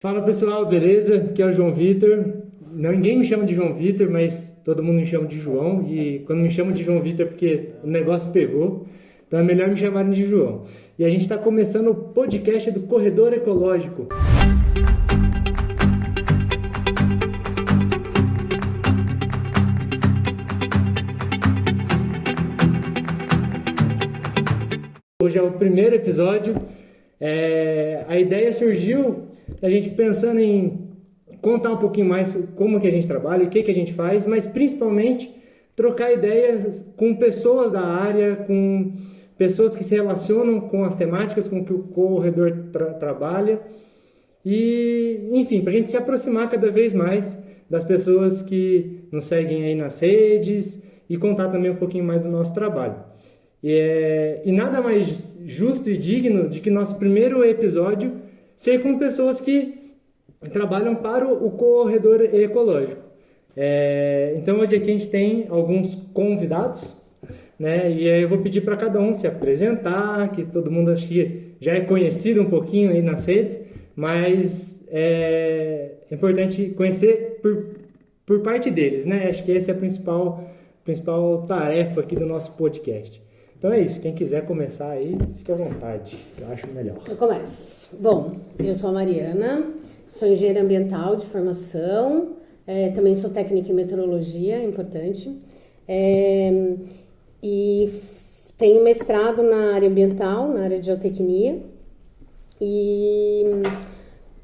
Fala pessoal, beleza? Aqui é o João Vitor. Ninguém me chama de João Vitor, mas todo mundo me chama de João. E quando me chamam de João Vitor é porque o negócio pegou. Então é melhor me chamarem de João. E a gente está começando o podcast do Corredor Ecológico. Hoje é o primeiro episódio. A ideia surgiu a gente pensando em contar um pouquinho mais como que a gente trabalha, o que a gente faz, mas principalmente trocar ideias com pessoas da área, com pessoas que se relacionam com as temáticas com que o corredor trabalha e, enfim, para a gente se aproximar cada vez mais das pessoas que nos seguem aí nas redes e contar também um pouquinho mais do nosso trabalho. E nada mais justo e digno de que nosso primeiro episódio ser com pessoas que trabalham para o corredor ecológico. Então hoje aqui a gente tem alguns convidados, né? E aí eu vou pedir para cada um se apresentar, que todo mundo acho que já é conhecido um pouquinho aí nas redes, mas é importante conhecer por parte deles, né? Acho que essa é a principal tarefa aqui do nosso podcast. Então é isso, quem quiser começar aí, fique à vontade, eu acho melhor. Eu começo. Bom, eu sou a Mariana, sou engenheira ambiental de formação, também sou técnica em meteorologia, importante, e tenho mestrado na área ambiental, na área de geotecnia, e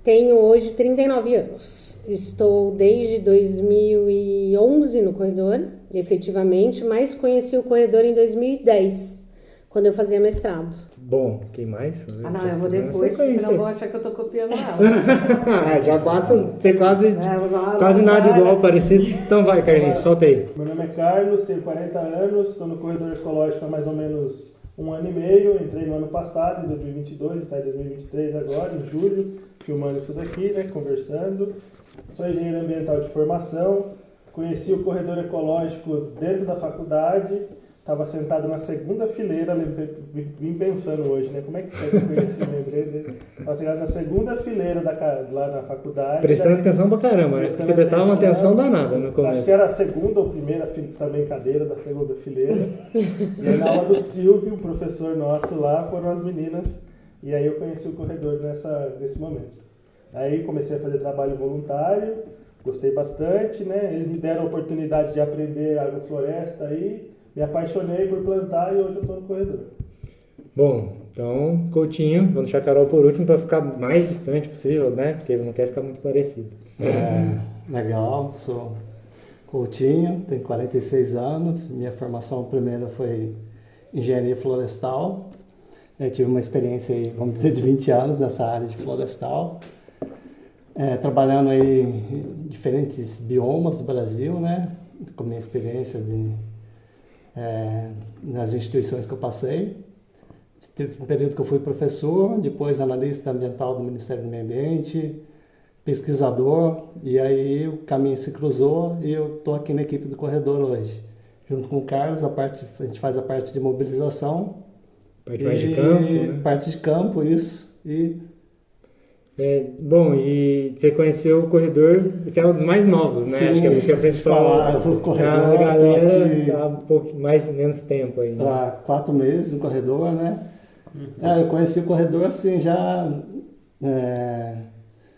tenho hoje 39 anos. Estou desde 2011 no corredor, efetivamente, mas conheci o corredor em 2010, quando eu fazia mestrado. Bom, quem mais? Não, eu vou depois, porque senão vão achar que eu tô copiando ela. Já basta ser quase nada igual, parecido. Então vai, Carlinhos, solta aí. Meu nome é Carlos, tenho 40 anos, estou no corredor ecológico há mais ou menos 1 ano e meio. Entrei no ano passado, em 2022, está em 2023 agora, em julho, filmando isso daqui, né, conversando. Sou engenheiro ambiental de formação, conheci o corredor ecológico dentro da faculdade, estava sentado na segunda fileira, vim pensando hoje, né, como é que eu conheci, lembrei, estava sentado na segunda fileira lá na faculdade. Prestando atenção pra caramba, né? Você prestava uma atenção danada no começo. Acho que era a segunda ou primeira também cadeira da segunda fileira. E aí na aula do Silvio, um professor nosso lá, foram as meninas, e aí eu conheci o corredor nesse momento. Aí comecei a fazer trabalho voluntário, gostei bastante, né? Eles me deram a oportunidade de aprender agrofloresta aí, me apaixonei por plantar e hoje eu estou no corredor. Bom, então, Coutinho, vou deixar a Carol por último para ficar mais distante possível, né? Porque ele não quer ficar muito parecido. Legal, sou Coutinho, tenho 46 anos, minha formação primeira foi engenharia florestal. Eu tive uma experiência aí, vamos dizer, de 20 anos nessa área de florestal. Trabalhando aí em diferentes biomas do Brasil, né? Com minha experiência nas instituições que eu passei. Teve um período que eu fui professor, depois analista ambiental do Ministério do Meio Ambiente, pesquisador, e aí o caminho se cruzou e eu estou aqui na equipe do corredor hoje. Junto com o Carlos, a gente faz a parte de mobilização. Parte de campo, né? Parte de campo, isso. Bom, e você conheceu o corredor, você é um dos mais novos, né? Sim, acho que é a principal. O corredor, a galera aqui tá um pouco menos tempo aí. Né? Há 4 meses no corredor, né? Eu conheci o corredor assim já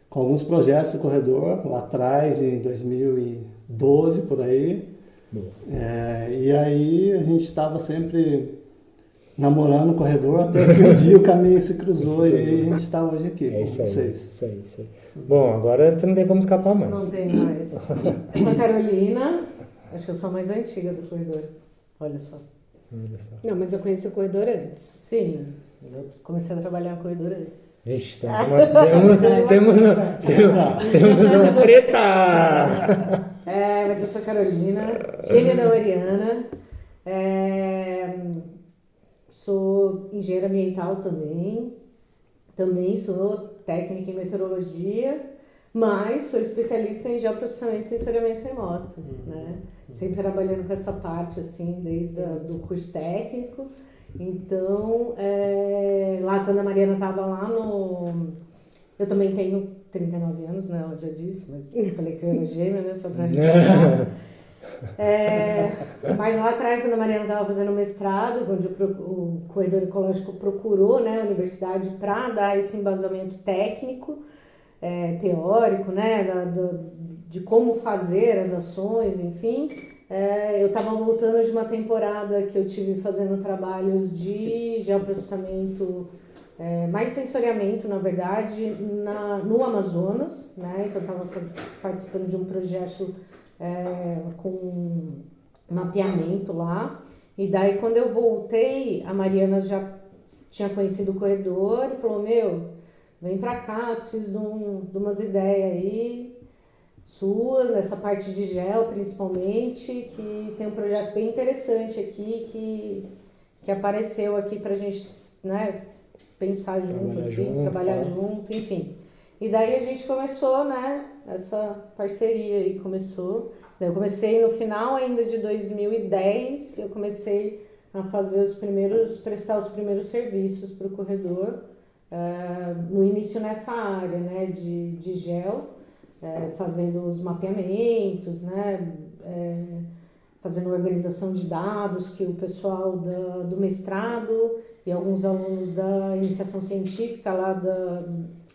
com alguns projetos do corredor, lá atrás, em 2012, por aí. E aí a gente estava sempre namorando o corredor, até que um dia o caminho se cruzou e a gente está hoje aqui com vocês. Isso aí. Bom, agora você não tem como escapar mais. Não tem mais. Eu sou a Carolina, acho que eu sou a mais antiga do corredor. Olha só. Não, mas eu conheci o corredor antes. Sim, eu comecei a trabalhar no corredor antes. Vixe, temos uma treta! Mas eu sou a Carolina, filha da Mariana. Sou engenheira ambiental também sou técnica em meteorologia, mas sou especialista em geoprocessamento e sensoriamento remoto, né? Sempre trabalhando com essa parte, assim, desde do curso técnico. Então, lá quando a Mariana estava lá eu também tenho 39 anos, né? Ela já disse, mas eu falei que eu era gêmea, né? Só para ressaltar. Mas lá atrás, quando a Mariana estava fazendo mestrado, onde o corredor ecológico procurou, né, a universidade para dar esse embasamento técnico, teórico, né, de como fazer as ações, enfim. Eu estava voltando de uma temporada que eu tive fazendo trabalhos de geoprocessamento, mais sensoriamento, na verdade, no Amazonas, né? Então eu estava participando de um projeto com mapeamento lá. E daí, quando eu voltei, a Mariana já tinha conhecido o corredor e falou: meu, vem pra cá, preciso de umas ideias aí suas, nessa parte de gel principalmente, que tem um projeto bem interessante aqui que apareceu aqui pra gente, né, pensar junto, assim, trabalhar junto, enfim. E daí a gente começou, né, essa parceria aí começou. Eu comecei no final ainda de 2010, eu comecei a prestar os primeiros serviços para o corredor, no início nessa área, né, de gel, fazendo os mapeamentos, né, fazendo organização de dados que o pessoal do mestrado e alguns alunos da iniciação científica lá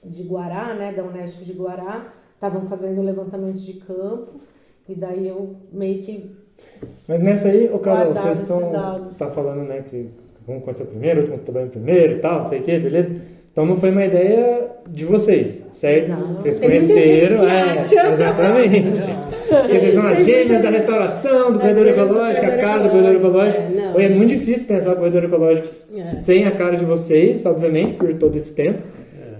de Guará, né, da Unesp de Guará, estavam fazendo levantamentos de campo, e daí eu meio que... Mas nessa aí, Carol, vocês tá falando, né, que vamos conhecer o primeiro, outro trabalhando primeiro e tal, não sei o que, beleza? Então não foi uma ideia de vocês, certo? Não, vocês conheceram, exatamente. Porque vocês são as gêmeas da restauração, do corredor ecológico, a cara do corredor ecológico. É muito difícil pensar o corredor ecológico sem a cara de vocês, obviamente, por todo esse tempo.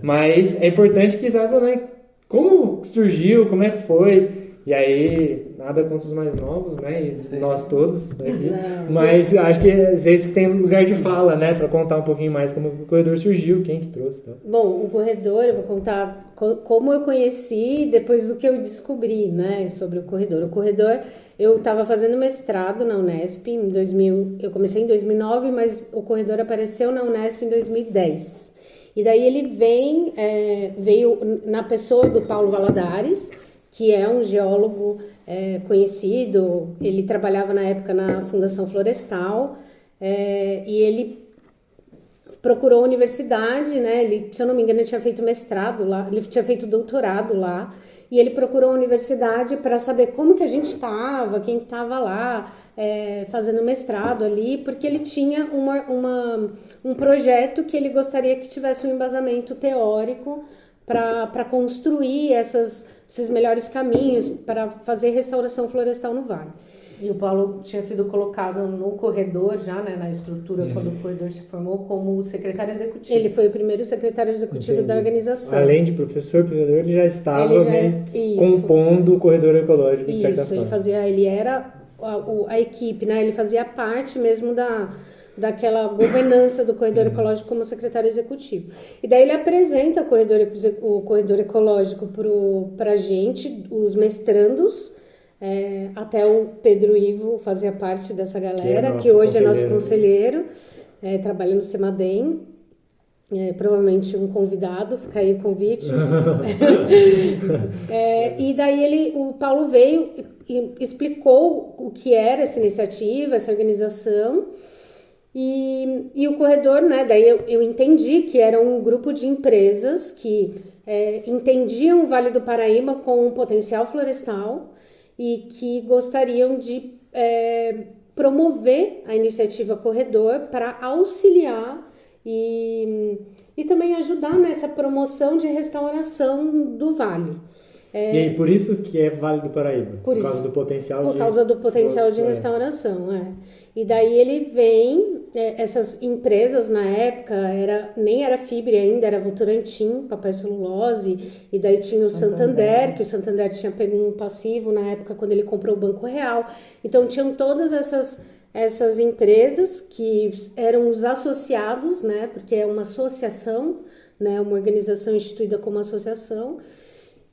Mas é importante que saibam, né, como surgiu, como é que foi. E aí, nada contra os mais novos, né? E nós todos aqui. Mas acho que vocês que têm lugar de fala, né? Para contar um pouquinho mais como o corredor surgiu, quem que trouxe. Tá? Bom, o corredor, eu vou contar como eu conheci depois do que eu descobri, né? Sobre o corredor. O corredor, eu estava fazendo mestrado na Unesp em 2000. Eu comecei em 2009, mas o corredor apareceu na Unesp em 2010. E daí ele veio na pessoa do Paulo Valadares, que é um geólogo conhecido. Ele trabalhava na época na Fundação Florestal, e ele procurou a universidade, né? Ele, se eu não me engano, ele tinha feito mestrado lá, ele tinha feito doutorado lá, e ele procurou a universidade para saber como que a gente estava, quem estava lá fazendo mestrado ali, porque ele tinha um projeto que ele gostaria que tivesse um embasamento teórico para construir esses melhores caminhos para fazer restauração florestal no vale. E o Paulo tinha sido colocado no corredor já, né, na estrutura, quando o corredor se formou, como secretário executivo. Ele foi o primeiro secretário executivo da organização. Além de professor, ele já estava compondo o corredor ecológico, de certa forma. Ele era a equipe, né, ele fazia parte mesmo daquela governança do corredor ecológico como secretário executivo. E daí ele apresenta o corredor ecológico para a gente, os mestrandos, até o Pedro Ivo fazia parte dessa galera, que hoje é nosso conselheiro, trabalha no Semadem, provavelmente um convidado, fica aí o convite. E daí o Paulo veio e explicou o que era essa iniciativa, essa organização. E o corredor, né, daí eu entendi que era um grupo de empresas que entendiam o Vale do Paraíba com um potencial florestal e que gostariam de promover a iniciativa Corredor para auxiliar e também ajudar nessa promoção de restauração do vale. E aí, por isso que é Vale do Paraíba? Por causa do potencial de restauração, E daí ele vem, essas empresas na época, nem era Fibre ainda, era Votorantim, Papai Celulose, e daí tinha o Santander, que o Santander tinha pego um passivo na época quando ele comprou o Banco Real. Então tinham todas essas empresas que eram os associados, né, porque é uma associação, né, uma organização instituída como associação.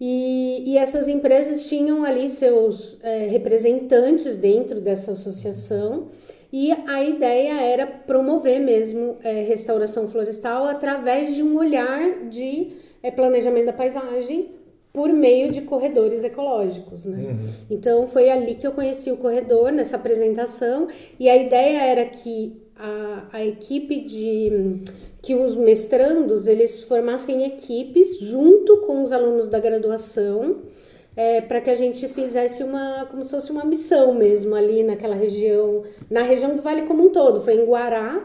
E essas empresas tinham ali seus representantes dentro dessa associação, e a ideia era promover mesmo restauração florestal através de um olhar de planejamento da paisagem por meio de corredores ecológicos, né? Então foi ali que eu conheci o corredor, nessa apresentação, e a ideia era que a equipe que os mestrandos, eles formassem equipes junto com os alunos da graduação, para que a gente fizesse como se fosse uma missão mesmo ali naquela região, na região do Vale como um todo. Foi em Guará.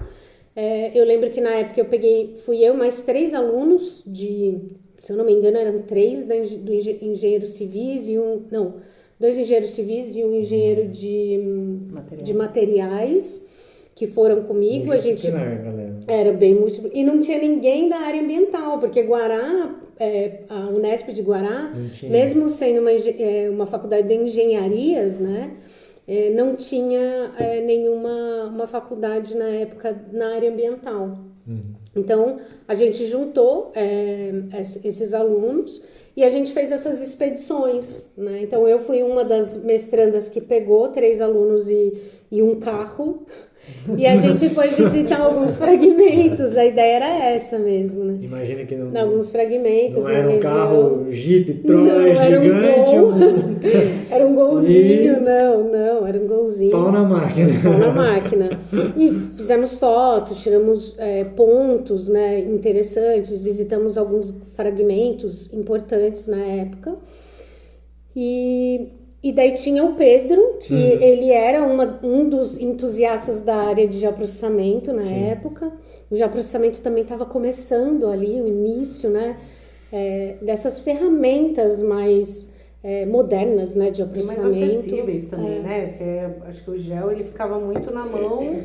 Eu lembro que na época fui eu mais 3 alunos se eu não me engano, eram 3 do engenheiro civis e 2 engenheiros civis e um engenheiro de materiais que foram comigo. A gente galera. era bem múltiplo. E não tinha ninguém da área ambiental, porque Guará, a Unesp de Guará, mesmo sendo uma faculdade de engenharias, né, não tinha nenhuma faculdade na época na área ambiental. Então, a gente juntou esses alunos e a gente fez essas expedições, né? Então, eu fui uma das mestrandas que pegou 3 alunos e um carro. E a gente foi visitar alguns fragmentos, a ideia era essa mesmo, né? Imagina que não, alguns fragmentos não na era um região. carro Jeep Troia Não, era gigante. um Gol. Era um golzinho, não, era um golzinho. Pau na máquina. Pau na máquina. E fizemos fotos, tiramos pontos, né, interessantes, visitamos alguns fragmentos importantes na época. E daí tinha o Pedro, que ele era um dos entusiastas da área de geoprocessamento na época. O geoprocessamento também estava começando ali, o início, né, dessas ferramentas mais modernas, né, de geoprocessamento. E mais acessíveis também, né? Porque acho que o gel ele ficava muito na mão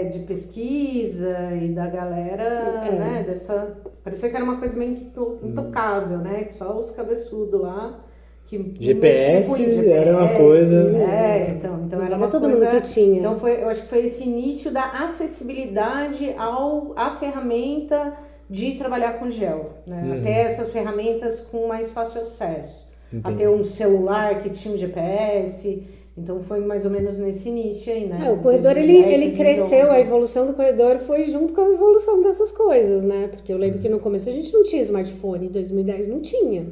de pesquisa e da galera, né? Parecia que era uma coisa meio intocável, né? Que só os cabeçudos lá. Que GPS era uma coisa. Então era uma todo coisa. Mundo que tinha. Então eu acho que foi esse início da acessibilidade à ferramenta de trabalhar com gel, né? Até essas ferramentas com mais fácil acesso. Até um celular que tinha um GPS. Então foi mais ou menos nesse início aí, né? O corredor 2010, ele cresceu, a evolução do corredor foi junto com a evolução dessas coisas, né? Porque eu lembro que no começo a gente não tinha smartphone, em 2010 não tinha.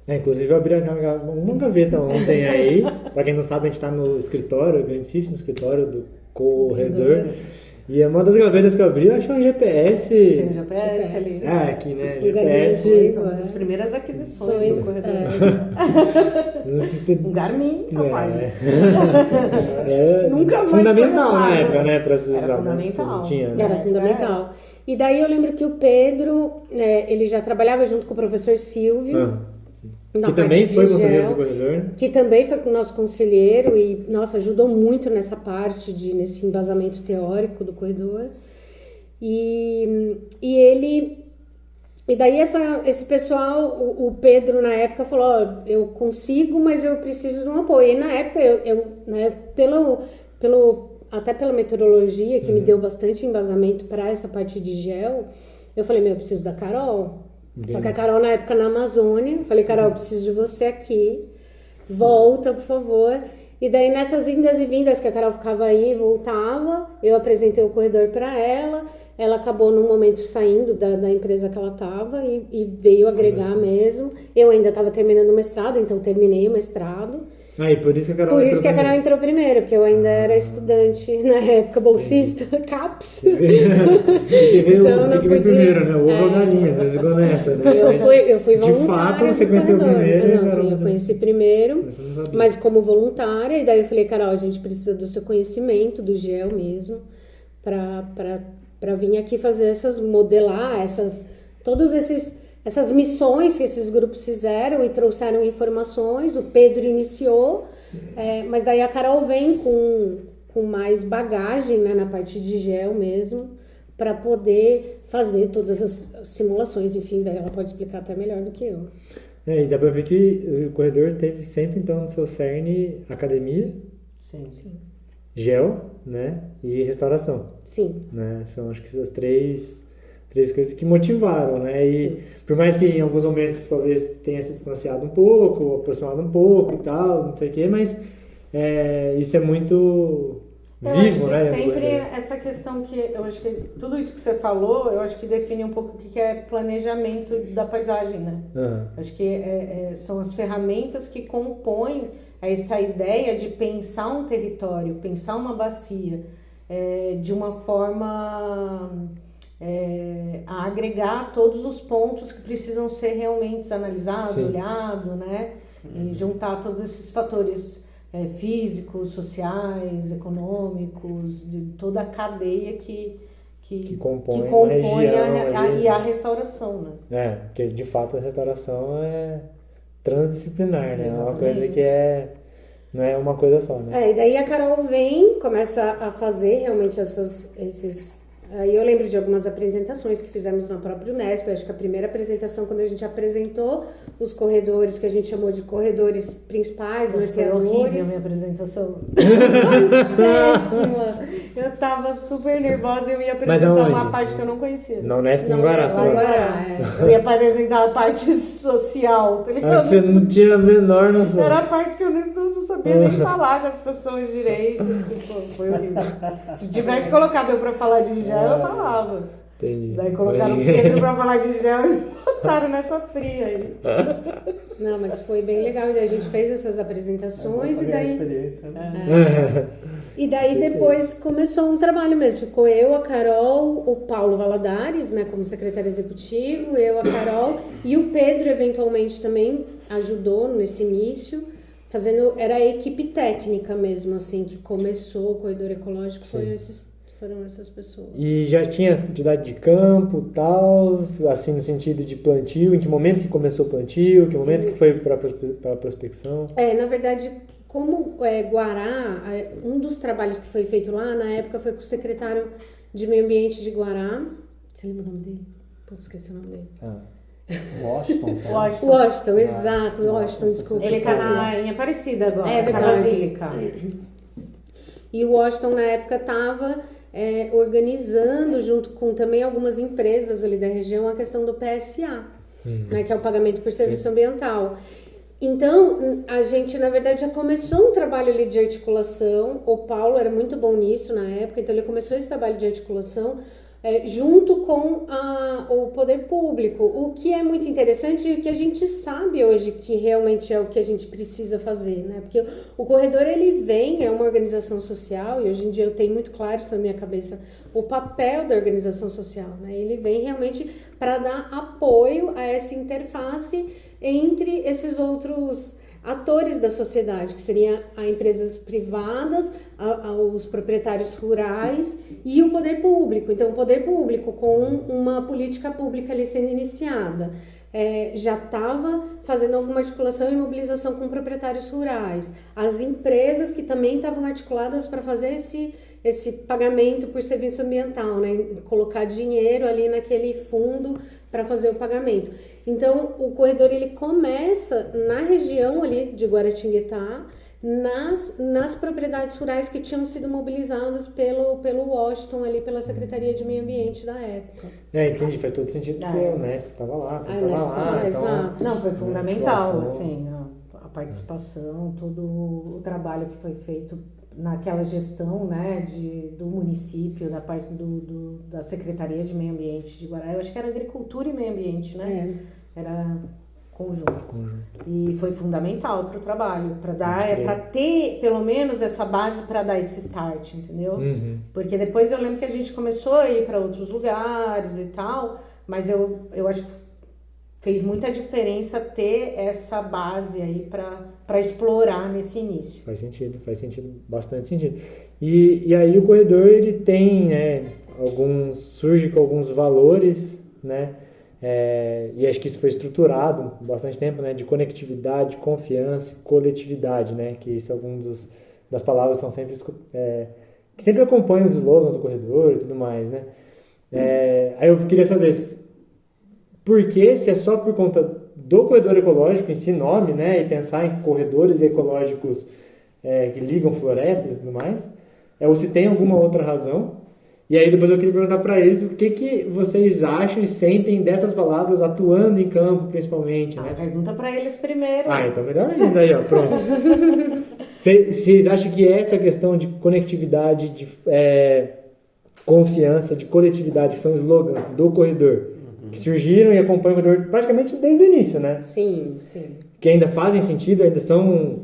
Inclusive eu abri uma gaveta ontem aí, pra quem não sabe, a gente tá no escritório, grandíssimo escritório do corredor. E uma das gavetas que eu abri, eu achei um GPS. Tem um GPS ali. Aqui, né? GPS. Foi uma das primeiras aquisições do corredor. Um Garmin, rapaz. Nunca mais fundamental foi na época, né? Pra esses Era fundamental. Tinha, né? Era fundamental. E daí eu lembro que o Pedro, ele já trabalhava junto com o professor Silvio. Que também foi conselheiro do corredor. Que também foi com o nosso conselheiro e, nossa, ajudou muito nessa parte, nesse embasamento teórico do corredor. E daí esse pessoal, o Pedro na época falou, eu consigo, mas eu preciso de um apoio. E na época, né, até pela metodologia, que me deu bastante embasamento para essa parte de gel, eu falei, eu preciso da Carol. Só que a Carol, na época, na Amazônia, eu falei, Carol, eu preciso de você aqui, volta, por favor. E daí, nessas indas e vindas que a Carol ficava aí e voltava, eu apresentei o corredor para ela acabou, num momento, saindo da empresa que ela estava e veio agregar mesmo. Eu ainda estava terminando o mestrado, então terminei o mestrado. E por isso que a Carol entrou primeiro, porque eu ainda era estudante na época, bolsista, CAPS. Tem que ver então, primeiro, né? O ovo ou a galinha, às vezes ficou nessa, né? Eu fui voluntária. De fato, você conheceu primeiro. Sim, eu conheci primeiro, mas como voluntária. E daí eu falei, Carol, a gente precisa do seu conhecimento, do gel mesmo, para vir aqui fazer modelar todos essas missões que esses grupos fizeram e trouxeram informações. O Pedro iniciou, mas daí a Carol vem com mais bagagem, né, na parte de gel mesmo, para poder fazer todas as simulações. Enfim, daí ela pode explicar até melhor do que eu. E dá para ver que o corredor teve sempre, então, no seu cerne, academia, sim. gel, né, e restauração. Sim. Né? São, acho que, essas três coisas que motivaram, né? E Sim. Por mais que em alguns momentos talvez tenha se distanciado um pouco, aproximado um pouco e tal, não sei o quê, mas isso é muito vivo, né? Sempre corredor. essa questão eu acho que tudo isso que você falou, eu acho que define um pouco o que é planejamento da paisagem, né? Aham. Acho que são as ferramentas que compõem essa ideia de pensar um território, pensar uma bacia de uma forma a agregar todos os pontos que precisam ser realmente analisados, Sim. olhados, né? E juntar todos esses fatores físicos, sociais, econômicos, de toda a cadeia que compõe uma compõe região ali. a restauração, né? Porque de fato a restauração é transdisciplinar, né? É uma Exatamente. coisa que não é uma coisa só, né? E daí a Carol começa a fazer realmente esses. Aí eu lembro de algumas apresentações que fizemos na própria Unesp. Acho que a primeira apresentação, quando a gente apresentou os corredores, que a gente chamou de corredores principais, Mas foi horrível a norteadores. minha apreentação. Péssima. Eu tava super nervosa e eu ia Mas apresentar aonde? uma parte que eu não conhecia. Na Unesp em Não, Guará. Unesp em só. Guará. Eu ia apresentar a parte social, tá Ah, ligado? que você não tinha a menor noção. Era a parte que eu não sabia nem falar com as pessoas direito. Tipo, foi horrível. Se tivesse colocado eu pra falar de gel, eu falava. Entendi. Daí colocaram o Pedro pra falar de gel e botaram nessa fria aí. Não, mas foi bem legal. E daí a gente fez essas apresentações e daí. Experiência, né? E daí depois começou um trabalho mesmo. Ficou eu, a Carol, o Paulo Valadares, né, como secretário executivo, eu, a Carol, e o Pedro eventualmente também ajudou nesse início, era a equipe técnica mesmo, assim, que começou o corredor ecológico, foram essas pessoas. E já tinha atividade de campo, tal, assim, no sentido de plantio? Em que momento que começou o plantio? Que momento que foi para a prospecção? Na verdade, como Guará, um dos trabalhos que foi feito lá, na época, foi com o secretário de Meio Ambiente de Guará. Você lembra o nome dele? Putz, esqueci o nome dele. Washington, sabe? Washington, exato, Washington, desculpa. Ele tá esqueci. em Aparecida agora. É na verdade. Basílica. E o Washington, na época, estava organizando, junto com também algumas empresas ali da região, a questão do PSA, né, que é o pagamento por serviço ambiental. Então, a gente, na verdade, já começou um trabalho ali de articulação. O Paulo era muito bom nisso na época, então ele começou esse trabalho de articulação junto com o poder público, o que é muito interessante e o que a gente sabe hoje que realmente é o que a gente precisa fazer, né? Porque o corredor, é uma organização social, e hoje em dia eu tenho muito claro isso na minha cabeça, o papel da organização social, né? Ele vem realmente para dar apoio a essa interface entre esses outros atores da sociedade, que seriam as empresas privadas, os proprietários rurais e o poder público. Então, o poder público, com uma política pública ali sendo iniciada, já estava fazendo alguma articulação e mobilização com proprietários rurais. As empresas que também estavam articuladas para fazer esse pagamento por serviço ambiental, né? Colocar dinheiro ali naquele fundo para fazer o pagamento. Então, o corredor ele começa na região ali de Guaratinguetá, nas propriedades rurais que tinham sido mobilizadas pelo Washington ali, pela Secretaria de Meio Ambiente da época. Entendi, faz todo sentido que a Unesp estava lá. A Unesp estava lá, exato. Não, foi fundamental, articulação. assim, a participação, todo o trabalho que foi feito naquela gestão, né, do município, da parte da Secretaria de Meio Ambiente de Guará. Eu acho que era Agricultura e Meio Ambiente, né? Era conjunto. E foi fundamental para o trabalho, para ter pelo menos essa base para dar esse start, entendeu? Porque depois eu lembro que a gente começou a ir para outros lugares e tal, mas eu acho que fez muita diferença ter essa base aí para explorar nesse início. Faz sentido, bastante sentido. E aí o corredor, ele tem, surge com alguns valores, né? E acho que isso foi estruturado há bastante tempo, né? De conectividade, confiança e coletividade, né? Que isso é algumas das palavras são sempre que sempre acompanham os slogans do corredor e tudo mais, né? Aí eu queria saber por que, se é só por conta do corredor ecológico em si, nome, né? E pensar em corredores ecológicos que ligam florestas e tudo mais, ou se tem alguma outra razão. E aí depois eu queria perguntar para eles o que vocês acham e sentem dessas palavras atuando em campo, principalmente, né? Pergunta para eles primeiro. Então melhor ainda aí, ó, pronto. Vocês acham que essa questão de conectividade, de confiança, de coletividade, que são slogans do corredor, que surgiram e acompanham o corredor praticamente desde o início, né? Sim. Que ainda fazem sentido, ainda são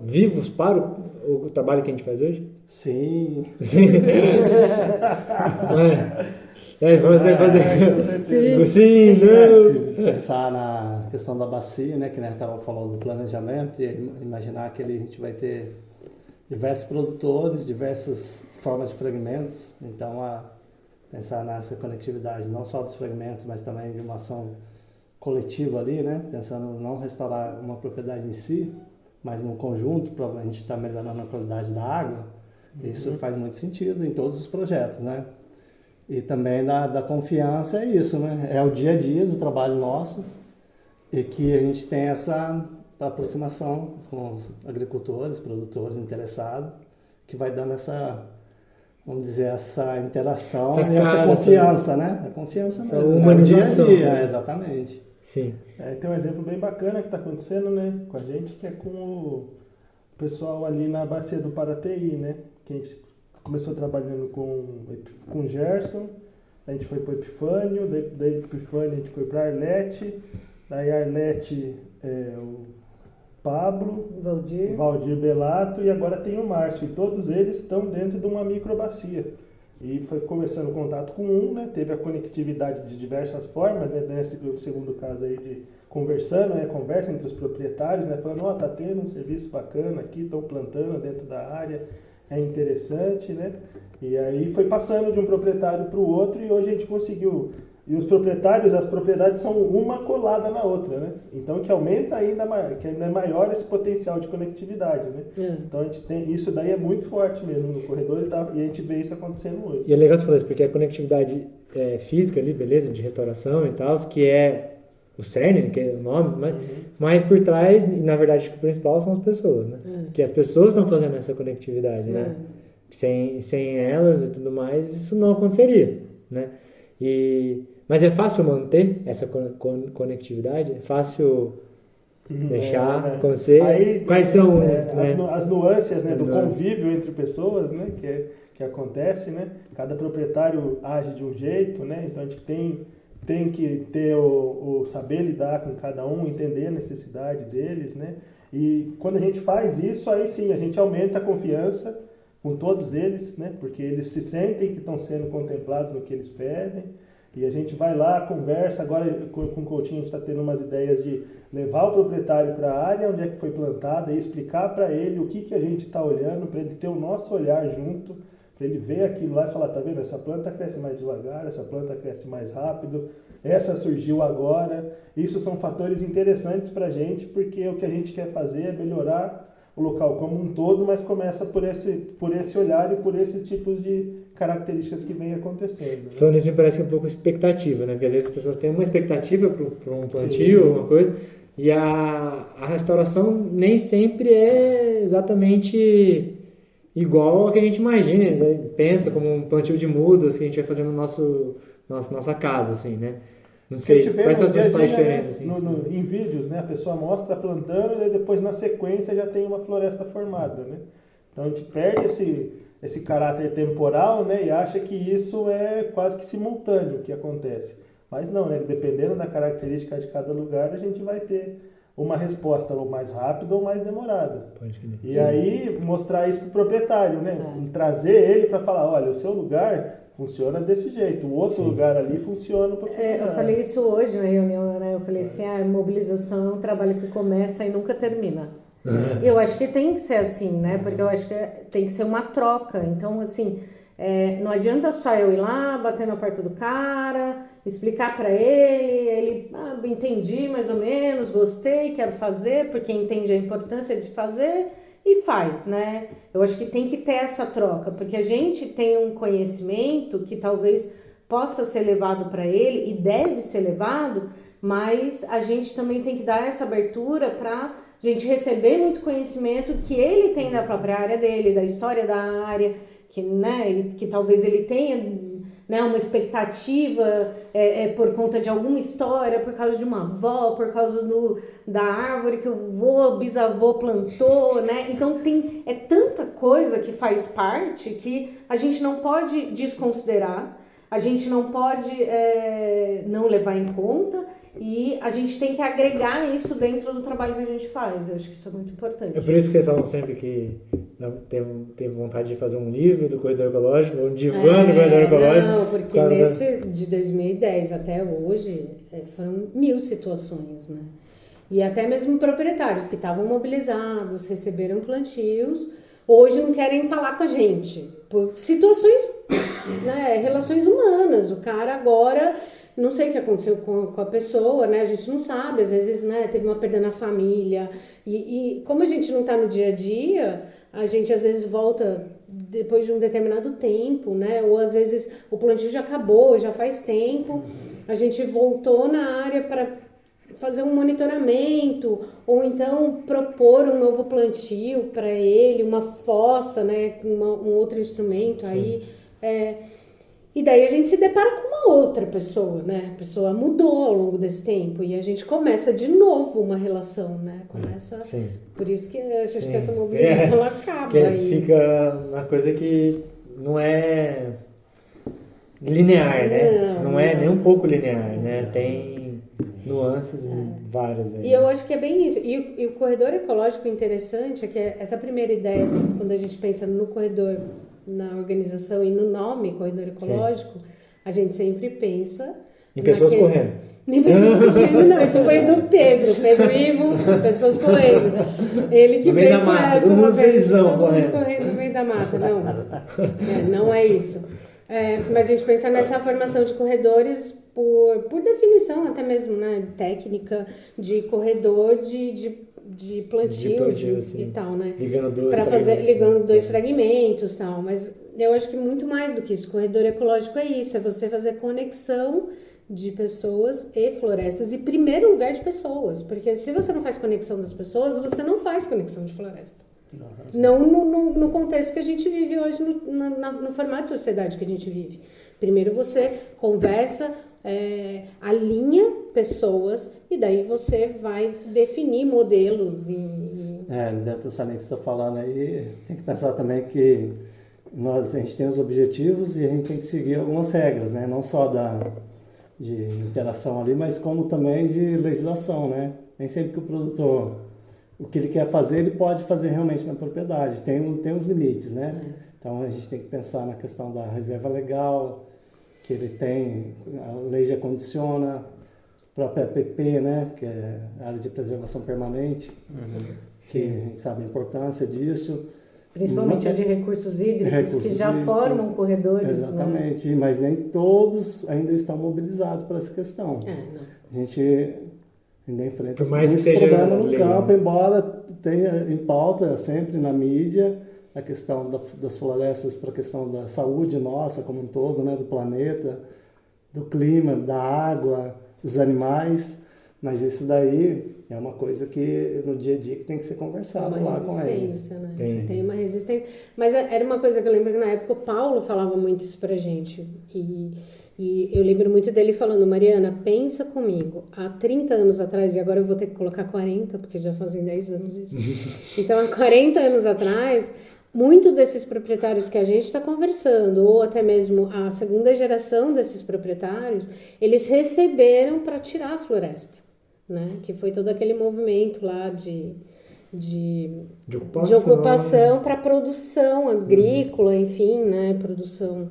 vivos para o trabalho que a gente faz hoje? Sim. Sim. Sim, Se pensar na questão da bacia, né, que a Carol falou do planejamento, e imaginar que ali a gente vai ter diversos produtores, diversas formas de fragmentos, então pensar nessa conectividade não só dos fragmentos, mas também de uma ação coletiva ali, né, pensando não restaurar uma propriedade em si, mas num conjunto, para a gente estar melhorando a qualidade da água, isso faz muito sentido em todos os projetos, né? E também da confiança é isso, né? É o dia a dia do trabalho nosso e que a gente tem essa aproximação com os agricultores, produtores interessados, que vai dando essa, vamos dizer, essa interação e essa confiança, né? A confiança essa mesmo. humanização. É o dia a dia, exatamente. Sim. Tem um exemplo bem bacana que está acontecendo, né, com a gente, que é com o pessoal ali na bacia do Paraty, né? Que a gente começou trabalhando com o Gerson, a gente foi para o Epifânio, daí do Epifânio a gente foi para Arlete, daí Arlete o Pablo, Valdir Belato e agora tem o Márcio, e todos eles estão dentro de uma microbacia. E foi começando o contato com um, né? Teve a conectividade de diversas formas, né? Nesse segundo caso aí de conversando, né? Conversa entre os proprietários, né? Falando, tá tendo um serviço bacana aqui, estão plantando dentro da área, é interessante, né? E aí foi passando de um proprietário para o outro e hoje a gente conseguiu. E os proprietários, as propriedades são uma colada na outra, né? Então que aumenta ainda que ainda é maior esse potencial de conectividade, né? Então a gente tem isso daí é muito forte mesmo no corredor e a gente vê isso acontecendo hoje. E é legal você falar isso, porque a conectividade física ali, beleza, de restauração e tal, que é o cerne, que é o nome, mas por trás, e na verdade o principal são as pessoas, né? Que as pessoas estão fazendo essa conectividade, né? Sem elas e tudo mais, isso não aconteceria, né? Mas é fácil manter essa conectividade? É fácil deixar acontecer? Aí, quais são as nuances, né, do convívio entre pessoas, né, que acontece, né? Cada proprietário age de um jeito, né? Então a gente tem que ter o saber lidar com cada um, entender a necessidade deles, né? E quando a gente faz isso, aí sim, a gente aumenta a confiança com todos eles, né? Porque eles se sentem que estão sendo contemplados no que eles pedem. E a gente vai lá, conversa, agora com o Coutinho a gente está tendo umas ideias de levar o proprietário para a área onde é que foi plantada e explicar para ele o que a gente está olhando, para ele ter o nosso olhar junto, para ele ver aquilo lá e falar, tá vendo, essa planta cresce mais devagar, essa planta cresce mais rápido, essa surgiu agora. Isso são fatores interessantes para a gente, porque o que a gente quer fazer é melhorar o local como um todo, mas começa por esse olhar e por esses tipos de características que vem acontecendo. Né? Falando isso me parece que é um pouco expectativa, né? Porque às vezes as pessoas têm uma expectativa para um plantio, alguma coisa, e a restauração nem sempre é exatamente igual ao que a gente imagina, né? Pensa como um plantio de mudas que a gente vai fazer no nossa casa, assim, né? Não sei, quais são as principais diferenças? Né? Assim, em vídeos, né? A pessoa mostra plantando e depois na sequência já tem uma floresta formada, né? Então a gente perde esse caráter temporal, né? E acha que isso é quase que simultâneo que acontece. Mas não, né? Dependendo da característica de cada lugar, a gente vai ter uma resposta ou mais rápida ou mais demorada. E aí mostrar isso para o proprietário, né? Trazer ele para falar, olha, o seu lugar funciona desse jeito, o outro lugar ali funciona um pouquinho melhor. Eu falei isso hoje na reunião, né? Eu falei assim, a mobilização é um trabalho que começa e nunca termina. Eu acho que tem que ser assim, né? Porque eu acho que tem que ser uma troca. Então, assim, não adianta só eu ir lá, bater na porta do cara, explicar para ele, entendi mais ou menos, gostei, quero fazer, porque entende a importância de fazer e faz, né? Eu acho que tem que ter essa troca, porque a gente tem um conhecimento que talvez possa ser levado para ele e deve ser levado, mas a gente também tem que dar essa abertura para a gente receber muito conhecimento que ele tem da própria área dele, da história da área, que talvez ele tenha, né, uma expectativa por conta de alguma história, por causa de uma avó, por causa da árvore que o bisavô plantou, né? Então é tanta coisa que faz parte que a gente não pode desconsiderar, a gente não pode não levar em conta, e a gente tem que agregar isso dentro do trabalho que a gente faz. Eu acho que isso é muito importante. É por isso que vocês falam sempre que teve vontade de fazer um livro do corredor ecológico, ou um divã do corredor ecológico. Não, porque de 2010 até hoje foram 1000 situações, né? E até mesmo proprietários que estavam mobilizados, receberam plantios, hoje não querem falar com a gente por situações, né, relações humanas. O cara agora, não sei o que aconteceu com a pessoa, né? A gente não sabe, às vezes, né, teve uma perda na família. E como a gente não está no dia a dia, a gente às vezes volta depois de um determinado tempo, né? Ou às vezes o plantio já acabou, já faz tempo. A gente voltou na área para fazer um monitoramento, ou então propor um novo plantio para ele, uma fossa, né? Um outro instrumento. Sim. Aí. E daí a gente se depara com uma outra pessoa, né? A pessoa mudou ao longo desse tempo e a gente começa de novo uma relação, né? Começa. Sim. Por isso que eu acho que essa mobilização acaba. Que fica uma coisa que não é linear, né? Não é nem um pouco linear, né? Tem nuances várias aí. E eu acho que é bem isso. E o corredor ecológico interessante é que essa primeira ideia, quando a gente pensa no corredor, na organização e no nome corredor ecológico, sim, a gente sempre pensa em pessoas correndo. Em pessoas correndo, não, isso foi do Pedro Ivo, pessoas correndo. Ele que veio com essa uma vez, todo mundo correndo no meio da mata. Não é isso. Mas a gente pensa nessa formação de corredores por definição até mesmo, né, técnica de corredor de plantios e tal, né? Ligando dois fragmentos e tal. Mas eu acho que muito mais do que isso. Corredor ecológico é isso, é você fazer conexão de pessoas e florestas, e primeiro lugar de pessoas, porque se você não faz conexão das pessoas, você não faz conexão de floresta. Não no contexto que a gente vive hoje, no formato de sociedade que a gente vive. Primeiro você conversa, alinha pessoas, e daí você vai definir modelos. Dentro dessa linha que você está falando aí, tem que pensar também que a gente tem os objetivos e a gente tem que seguir algumas regras, né? Não só de interação ali, mas como também de legislação, né? Nem sempre que o produtor, o que ele quer fazer, ele pode fazer realmente na propriedade. Tem uns limites, né? Então a gente tem que pensar na questão da reserva legal, que ele tem, a lei já condiciona, a própria APP, né, que é a área de preservação permanente, que a gente sabe a importância disso. Principalmente a de recursos hídricos, que já formam corredores. Exatamente, né? Mas nem todos ainda estão mobilizados para essa questão. A gente ainda enfrenta muitos problemas no campo, embora tenha em pauta sempre na mídia a questão das florestas para a questão da saúde nossa como um todo, né, do planeta, do clima, da água, dos animais, mas isso daí é uma coisa que no dia a dia que tem que ser conversado lá com eles. Né? Tem uma resistência. Mas era uma coisa que eu lembro que na época o Paulo falava muito isso pra gente. E eu lembro muito dele falando: Mariana, pensa comigo, há 30 anos atrás, e agora eu vou ter que colocar 40, porque já fazem 10 anos isso. Então, há 40 anos atrás, muito desses proprietários que a gente está conversando, ou até mesmo a segunda geração desses proprietários, eles receberam para tirar a floresta, né? Que foi todo aquele movimento lá de ocupação para produção agrícola, enfim, né? Produção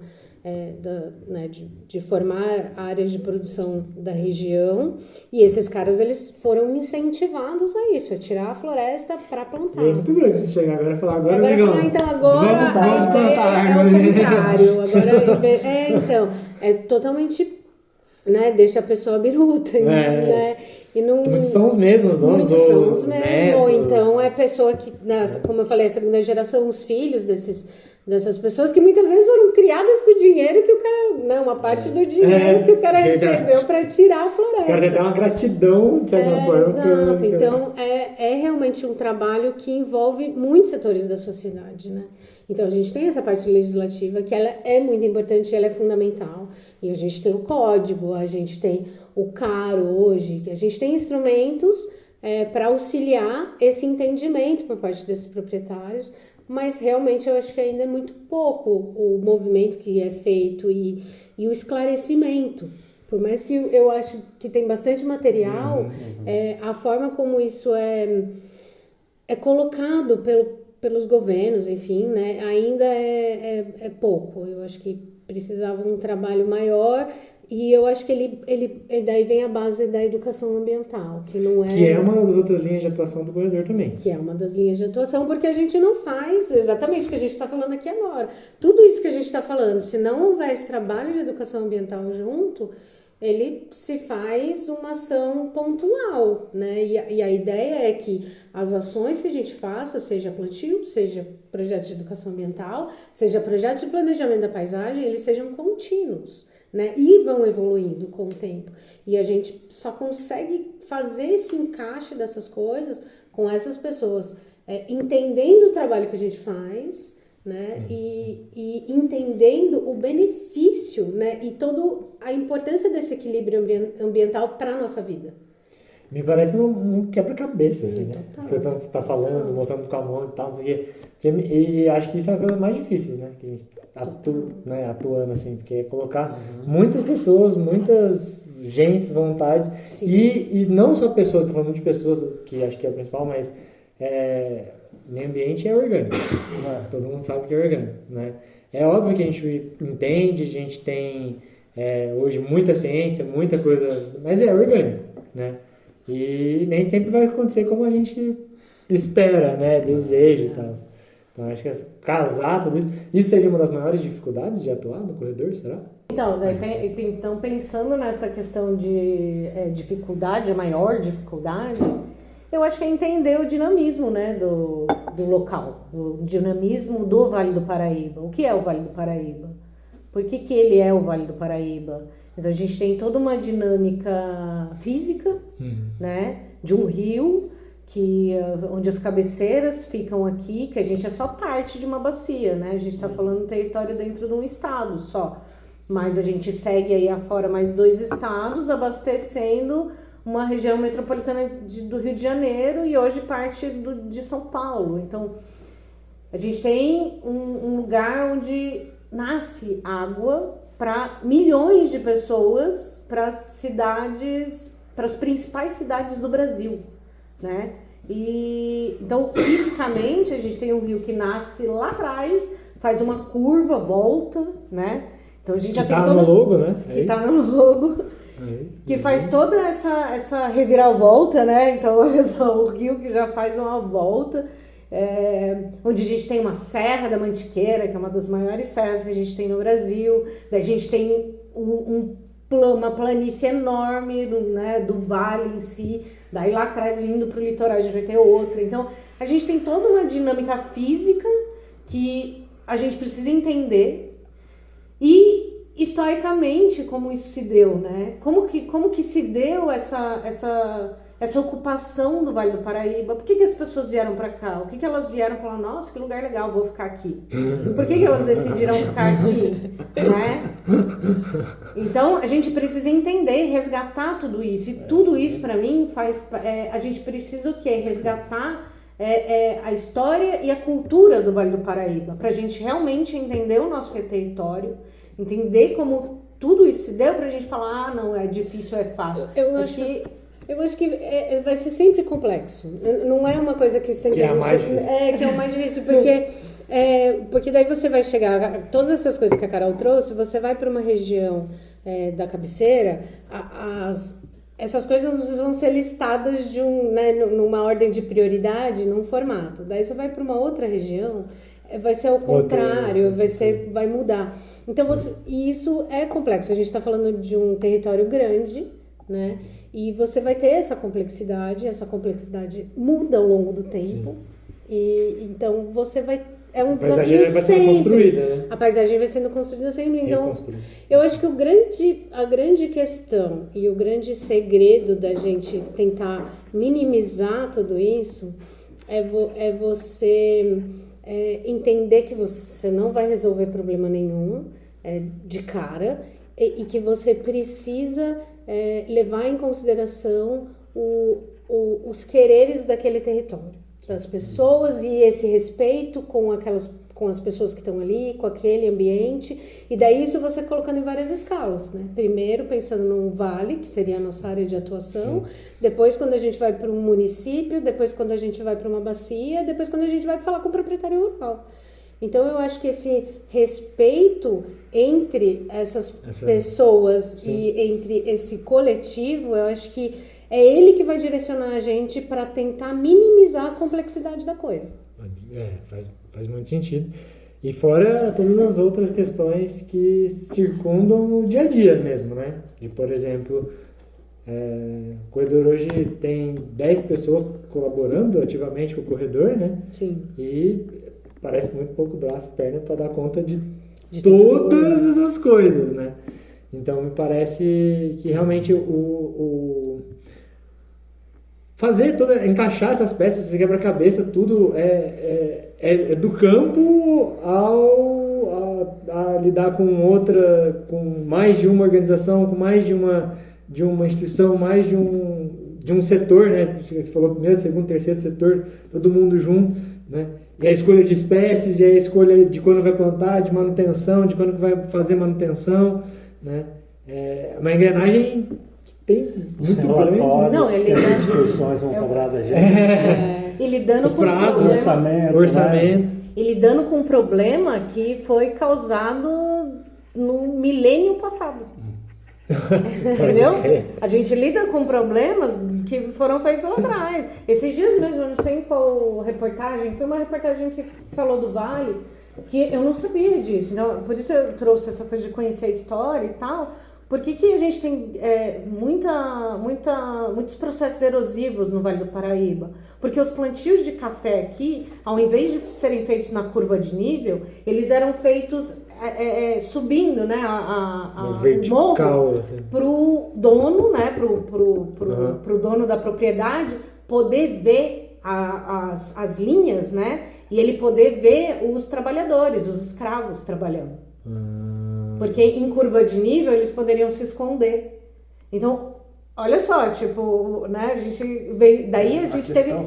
de formar áreas de produção da região, e esses caras eles foram incentivados a isso, a tirar a floresta para plantar. É muito grande chegar agora e falar agora então agora vamos plantar é o contrário. Agora então é totalmente, né, deixa a pessoa biruta, né? E não, muitos são os mesmos, não? Muitos são os mesmos. Ou então é pessoa que, como eu falei, a segunda geração, os filhos dessas pessoas que muitas vezes foram criadas com o dinheiro que o cara, não, uma parte do dinheiro que o cara verdade. recebeu para tirar a floresta. O cara tem até uma gratidão, de certa forma. Exato. Então, é realmente um trabalho que envolve muitos setores da sociedade, né? Então, a gente tem essa parte legislativa que ela é muito importante, ela é fundamental. E a gente tem o código, a gente tem o CARO hoje, que a gente tem instrumentos para auxiliar esse entendimento por parte desses proprietários, mas realmente eu acho que ainda é muito pouco o movimento que é feito e o esclarecimento. Por mais que eu acho que tem bastante material, a forma como isso é colocado pelos governos, enfim, né, ainda é pouco. Eu acho que precisava um trabalho maior e eu acho que ele daí vem a base da educação ambiental, que não é... Que é uma das outras linhas de atuação do corredor também. Que é uma das linhas de atuação, porque a gente não faz exatamente o que a gente está falando aqui agora. Tudo isso que a gente está falando, se não houver esse trabalho de educação ambiental junto, ele se faz uma ação pontual, né? E a ideia é que as ações que a gente faça, seja plantio, seja projetos de educação ambiental, seja projetos de planejamento da paisagem, eles sejam contínuos, né? E vão evoluindo com o tempo. E a gente só consegue fazer esse encaixe dessas coisas com essas pessoas entendendo o trabalho que a gente faz, né? E entendendo o benefício, né? E toda a importância desse equilíbrio ambiental para a nossa vida. Me parece um quebra-cabeça, assim, né? Total. Você tá falando, mostrando com a mão e tal, não sei o quê. E acho que isso é uma coisa mais difícil, né? Que a gente atuando, assim, porque é colocar muitas pessoas, muitas gentes, vontades, e não só pessoas, tô falando de pessoas, que acho que é o principal, mas meio ambiente é orgânico. Todo mundo sabe que é orgânico, né? É óbvio que a gente entende, a gente tem hoje muita ciência, muita coisa, mas é orgânico, né? E nem sempre vai acontecer como a gente espera, né? Deseja e tal. Então, acho que casar tudo isso seria uma das maiores dificuldades de atuar no corredor, será? Então, pensando nessa questão de dificuldade, a maior dificuldade, eu acho que é entender o dinamismo, né, do local, o dinamismo do Vale do Paraíba. O que é o Vale do Paraíba? Por que ele é o Vale do Paraíba? Então, a gente tem toda uma dinâmica física, né, de um rio, onde as cabeceiras ficam aqui, que a gente é só parte de uma bacia, né? A gente está falando território dentro de um estado só. Mas a gente segue aí afora mais 2 estados, abastecendo uma região metropolitana do Rio de Janeiro e hoje parte de São Paulo. Então, a gente tem um lugar onde nasce água para milhões de pessoas, para as principais cidades do Brasil, né? E então, fisicamente, a gente tem um rio que nasce lá atrás, faz uma curva, volta, né? Então a gente já tem todo no logo, né? Que tá no logo. Que faz toda essa reviravolta, né? Então, olha só, o rio que já faz uma volta, onde a gente tem uma Serra da Mantiqueira, que é uma das maiores serras que a gente tem no Brasil. Daí a gente tem uma planície enorme, né, do vale em si. Daí lá atrás, indo para o litoral, a gente vai ter outra. Então, a gente tem toda uma dinâmica física que a gente precisa entender. E, historicamente, como isso se deu, né? Como que se deu essa ocupação do Vale do Paraíba? Por que as pessoas vieram para cá? O que elas vieram falar? Nossa, que lugar legal, vou ficar aqui. Por que elas decidiram ficar aqui? Né? Então, a gente precisa entender e resgatar tudo isso. E tudo isso, para mim, a gente precisa o quê? Resgatar a história e a cultura do Vale do Paraíba, para a gente realmente entender o nosso território, entender como tudo isso se deu, para a gente falar, não, é difícil, é fácil. Eu acho que vai ser sempre complexo. Não é uma coisa que sempre que é o mais difícil, porque daí você vai chegar, todas essas coisas que a Carol trouxe, você vai para uma região da cabeceira, essas coisas vão ser listadas numa ordem de prioridade, num formato. Daí você vai para uma outra região, vai ser ao contrário, vai mudar. Então, e isso é complexo. A gente está falando de um território grande, né? E você vai ter essa complexidade muda ao longo do tempo. E então você vai é um A paisagem desafio vai sendo sempre. construída, né? A paisagem vai sendo construída sempre. Então, Reconstruída. eu acho que a grande questão e o grande segredo da gente tentar minimizar tudo isso é você entender que você não vai resolver problema nenhum de cara e que você precisa levar em consideração os quereres daquele território, das pessoas, e esse respeito com as pessoas que estão ali, com aquele ambiente, e daí isso você colocando em várias escalas, né? Primeiro pensando num vale, que seria a nossa área de atuação, depois quando a gente vai para um município, depois quando a gente vai para uma bacia, depois quando a gente vai falar com o proprietário rural. Então eu acho que esse respeito entre essas pessoas e entre esse coletivo, eu acho que é ele que vai direcionar a gente para tentar minimizar a complexidade da coisa. Faz muito sentido. E fora todas as outras questões que circundam o dia a dia mesmo, né? E, por exemplo, o corredor hoje tem 10 pessoas colaborando ativamente com o corredor, né? Sim. E parece muito pouco braço e perna para dar conta de todas essas coisas, né? Então, me parece que realmente encaixar essas peças, esse quebra-cabeça, tudo é do campo a lidar com mais de uma organização, com mais de uma instituição, mais de um setor, né? Você falou primeiro, segundo, terceiro setor, todo mundo junto, né? E a escolha de espécies, e a escolha de quando vai plantar, de manutenção, de quando vai fazer manutenção, né? É uma engrenagem que tem muito grande. Que as instituições vão cobrar da gente. E lidando Os com prazos, orçamento. Né? E lidando com um problema que foi causado no milênio passado. Entendeu? A gente lida com problemas que foram feitos lá atrás. Esses dias mesmo, eu não sei em qual reportagem, foi uma reportagem que falou do Vale, que eu não sabia disso. Então, por isso eu trouxe essa coisa de conhecer a história e tal. Por que a gente tem muitos processos erosivos no Vale do Paraíba? Porque os plantios de café aqui, ao invés de serem feitos na curva de nível, eles eram feitos subindo, né, o morro para o dono, né, pro dono da propriedade poder ver as linhas, né, e ele poder ver os trabalhadores, os escravos trabalhando. Porque em curva de nível eles poderiam se esconder. Então, olha só, tipo, né, a gente veio, daí a gente teve a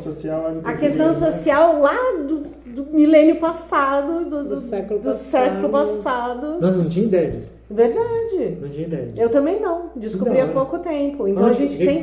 questão social lá do milênio passado, do século passado. Nossa, não tinha ideia disso. Verdade. Não tinha ideia disso. Eu também não, descobri há pouco tempo. Então a gente tem.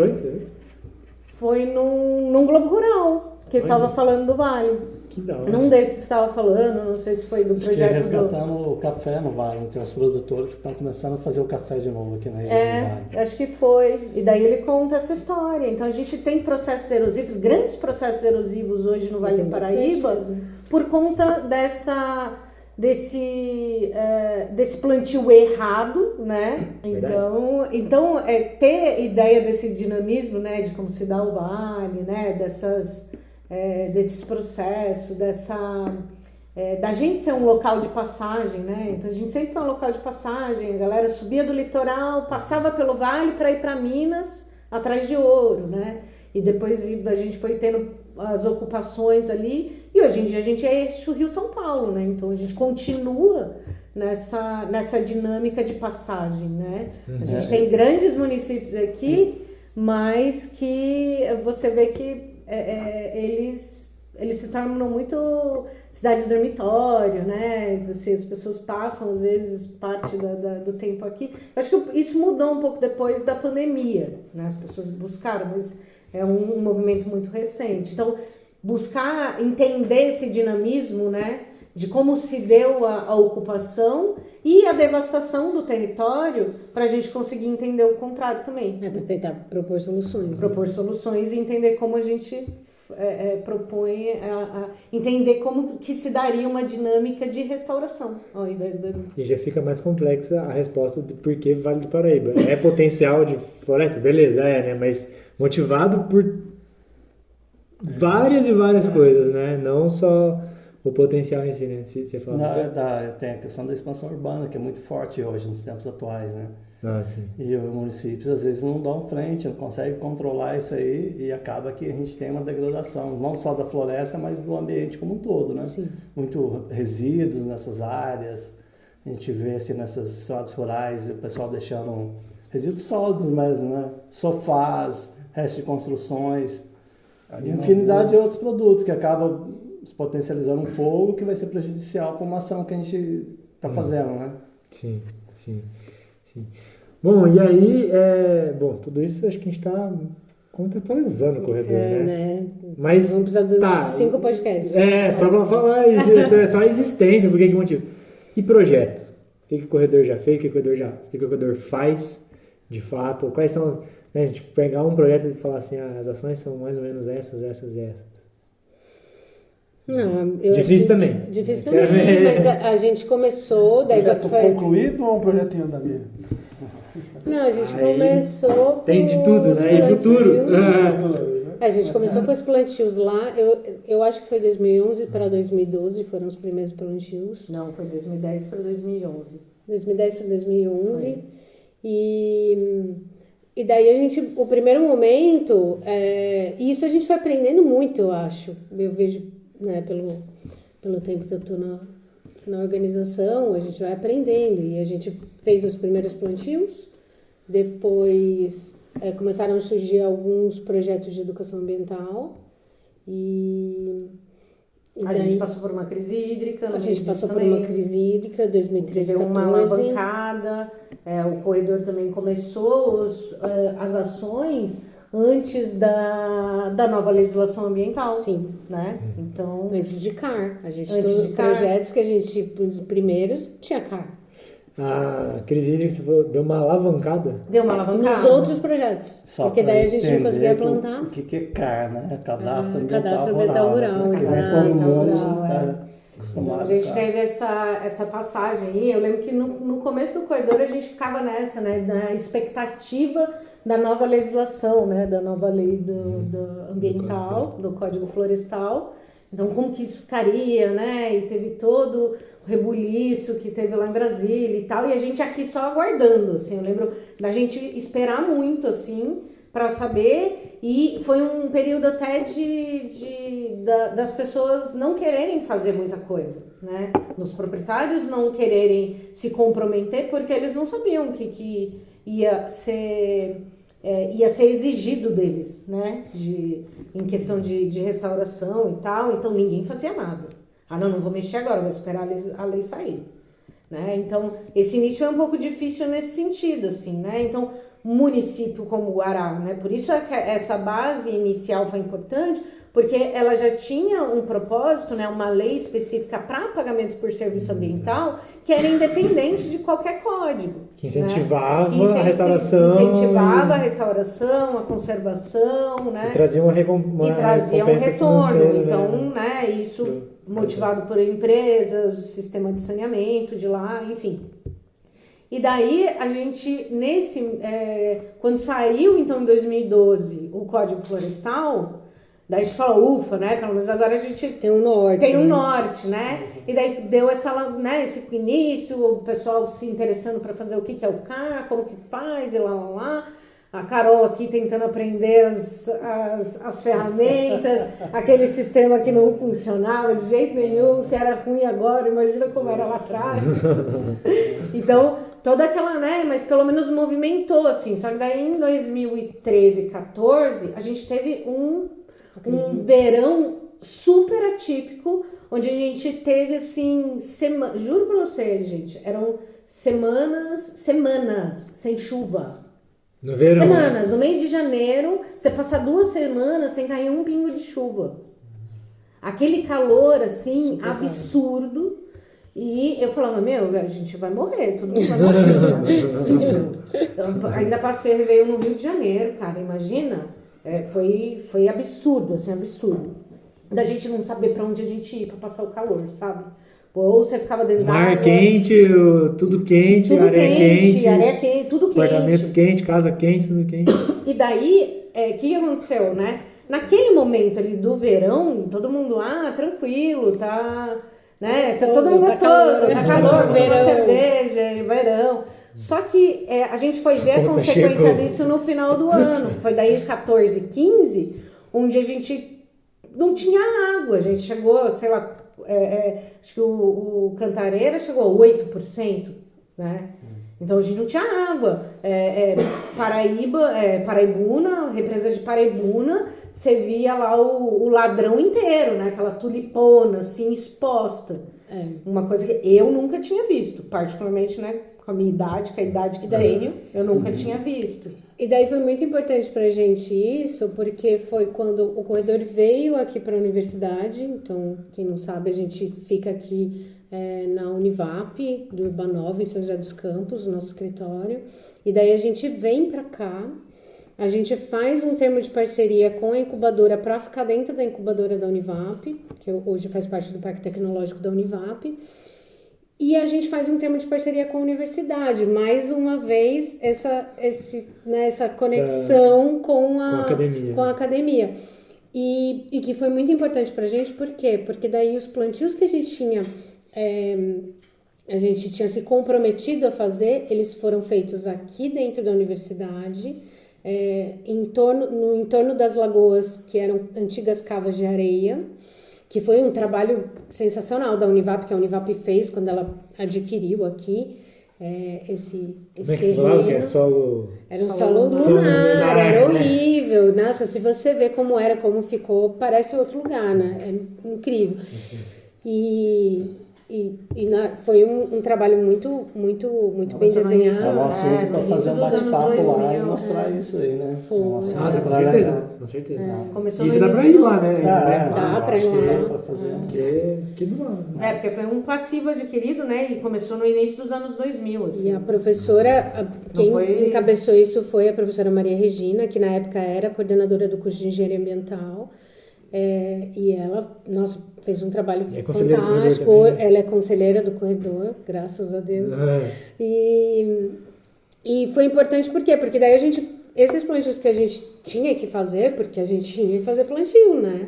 Foi num Globo Rural, que ele estava falando do Vale. Que da hora. Num desses estava falando, não sei se foi do projeto. Resgatando o café no Vale, tem os produtores que estão começando a fazer o café de novo aqui na região do Vale. Acho que foi. E daí ele conta essa história. Então a gente tem processos erosivos, grandes processos erosivos hoje no Vale do Paraíba, por conta desse plantio errado, né? Então ter ideia desse dinamismo, né, de como se dá o vale, né, desses processos, da gente ser um local de passagem, né? Então a gente sempre foi um local de passagem, a galera subia do litoral, passava pelo vale para ir para Minas atrás de ouro, né? E depois a gente foi tendo as ocupações ali, e hoje em dia a gente é eixo Rio-São Paulo, né? Então a gente continua nessa dinâmica de passagem, né? A gente tem grandes municípios aqui, mas que você vê que eles se tornam muito cidades dormitório, né? Assim, as pessoas passam, às vezes, parte do tempo aqui. Eu acho que isso mudou um pouco depois da pandemia, né? As pessoas buscaram, mas é um movimento muito recente. Então, buscar entender esse dinamismo, né? De como se deu a ocupação e a devastação do território, para a gente conseguir entender o contrário também. Para tentar propor soluções. Propor soluções e entender como a gente propõe entender como que se daria uma dinâmica de restauração ao invés da... E já fica mais complexa a resposta de por que Vale do Paraíba. É potencial de floresta? Beleza, né? Mas motivado por várias e várias coisas, né? Não só o potencial em si, né? Se você fala. Tem a questão da expansão urbana, que é muito forte hoje, nos tempos atuais, né? Ah, sim. E os municípios às vezes não dão frente, não conseguem controlar isso aí e acaba que a gente tem uma degradação, não só da floresta, mas do ambiente como um todo, né? Sim. Muito resíduos nessas áreas, a gente vê assim nessas estradas rurais o pessoal deixando resíduos sólidos mesmo, né? Sofás, restos de construções, infinidade de outros produtos que acabam potencializando um fogo que vai ser prejudicial para uma ação que a gente está fazendo, né? Sim, sim, sim. Bom, e aí, tudo isso acho que a gente está contextualizando o corredor, né? Mas, vamos precisar dos 5 podcasts. Só para falar isso, é só a existência, por que motivo? E projeto? O que o corredor já fez, o que o corredor faz, de fato? Quais são, né, a gente pegar um projeto e falar assim, as ações são mais ou menos essas. Não, Difícil também. Difícil também, mas a gente começou... Daí Projeto concluído ou um projeto em andamento? Não, a gente começou... Tem de tudo, né? E futuro. A gente começou com os plantios lá, eu acho que foi 2011 para 2012, foram os primeiros plantios. Não, foi 2010 para 2011. 2010 para 2011. E daí a gente, o primeiro momento, e isso a gente foi aprendendo muito, eu acho. Eu vejo, né, pelo tempo que eu estou na organização, a gente vai aprendendo. E a gente fez os primeiros plantios, depois começaram a surgir alguns projetos de educação ambiental. A gente passou por uma crise hídrica. A gente passou por uma crise hídrica, 2013, 2014. Deu uma alavancada. O corredor também começou as ações antes da nova legislação ambiental. Sim. Né? Então, antes de CAR. A gente antes de CAR. Projetos que a gente, os primeiros, tinha CAR. A crise hídrica, você falou, deu uma alavancada? Deu uma alavancada. Nos outros projetos. Só porque daí a gente não conseguia plantar. O que é CAR, né? Cadastro Cadastro Ambiental Rural, Rural. exato. Todo mundo Rural, está acostumado. A gente teve essa passagem aí. Eu lembro que no começo do corredor a gente ficava nessa, né? Na expectativa da nova legislação, né? Da nova lei do ambiental, do Código Florestal. Então, como que isso ficaria, né? E teve todo o rebuliço que teve lá em Brasília e tal. E a gente aqui só aguardando, assim. Eu lembro da gente esperar muito, assim, para saber. E foi um período até das pessoas não quererem fazer muita coisa, né? Dos proprietários não quererem se comprometer porque eles não sabiam o que ia ser exigido deles, né? Em questão de restauração e tal. Então ninguém fazia nada. Não vou mexer agora, vou esperar a lei sair, né? Então esse início é um pouco difícil nesse sentido, assim, né? Então município como Guará, né? Por isso é que essa base inicial foi importante, porque ela já tinha um propósito, né? Uma lei específica para pagamento por serviço ambiental que era independente de qualquer código. Que incentivava, né? A restauração. Incentivava a restauração, a conservação, né? E trazia um retorno. Então, né? Isso motivado por empresas, o sistema de saneamento de lá, enfim. E daí a gente, quando saiu então em 2012 o Código Florestal, daí a gente falou, ufa, né? Pelo menos agora a gente tem um norte. Tem um norte, né? E daí deu esse início, o pessoal se interessando para fazer o que é o CAR, como que faz, e lá. A Carol aqui tentando aprender as ferramentas, aquele sistema que não funcionava de jeito nenhum, se era ruim agora, imagina como era lá atrás. Então, toda aquela, né, mas pelo menos movimentou, assim. Só que daí em 2013, 14, a gente teve um verão super atípico, onde a gente teve, assim, juro pra vocês, gente, eram semanas sem chuva. No verão. Semanas, no meio de janeiro, você passa 2 semanas sem cair um pingo de chuva. Aquele calor, assim, super absurdo. E eu falava, a gente vai morrer, todo mundo vai morrer, não é possível. Então, ainda passei Réveillon no Rio de Janeiro, cara, imagina. Foi absurdo, assim, absurdo. Da gente não saber pra onde a gente ia pra passar o calor, sabe? Ou você ficava dentro da água. Mar quente, tudo quente, areia quente, tudo quente. Apartamento quente, casa quente, tudo quente. E daí, o que aconteceu, né? naquele momento ali do verão, todo mundo, tranquilo, tá, né? Tá todo mundo gostoso, gostoso, tá calor, verão. verão, cerveja, verão. Só que a gente foi ver a consequência disso no final do ano. Foi daí 14, 15, onde a gente não tinha água. A gente chegou, sei lá, acho que o Cantareira chegou a 8%, né? Então a gente não tinha água. Paraibuna, represa de Paraibuna, você via lá o ladrão inteiro, né? Aquela tulipona assim exposta. Uma coisa que eu nunca tinha visto, particularmente, né? Com a minha idade, com a idade que tenho, eu nunca tinha visto. E daí foi muito importante pra gente isso, porque foi quando o corredor veio aqui para a universidade. Então, quem não sabe, a gente fica aqui na Univap do Urbanova, em São José dos Campos, nosso escritório. E daí a gente vem pra cá, a gente faz um termo de parceria com a incubadora para ficar dentro da incubadora da Univap, que hoje faz parte do Parque Tecnológico da Univap. E a gente faz um termo de parceria com a universidade, mais uma vez essa conexão com a academia. E que foi muito importante pra gente, por quê? Porque daí os plantios que a gente tinha se comprometido a fazer, eles foram feitos aqui dentro da universidade, no entorno das lagoas, que eram antigas cavas de areia, que foi um trabalho sensacional da Univap, que a Univap fez quando ela adquiriu aqui esse Como é que você falava que é solo? Era um solo lunar, era horrível. Nossa, se você vê como ficou, parece outro lugar, né? É incrível. Foi um trabalho muito bem desenhado. É um assunto para fazer um bate-papo lá e mostrar isso aí, né? Nossa, com certeza. Começou Isso no dá pra início ir lá, né? Dá pra ir lá. Pra fazer. Que do lado. porque foi um passivo adquirido, né? E começou no início dos anos 2000, assim. E a professora, quem encabeçou isso foi a professora Maria Regina, que na época era coordenadora do curso de Engenharia Ambiental. E ela, fez um trabalho fantástico. Ela é conselheira do corredor, graças a Deus. E foi importante por quê? Porque daí esses plantios que a gente tinha que fazer, porque a gente tinha que fazer plantio, né?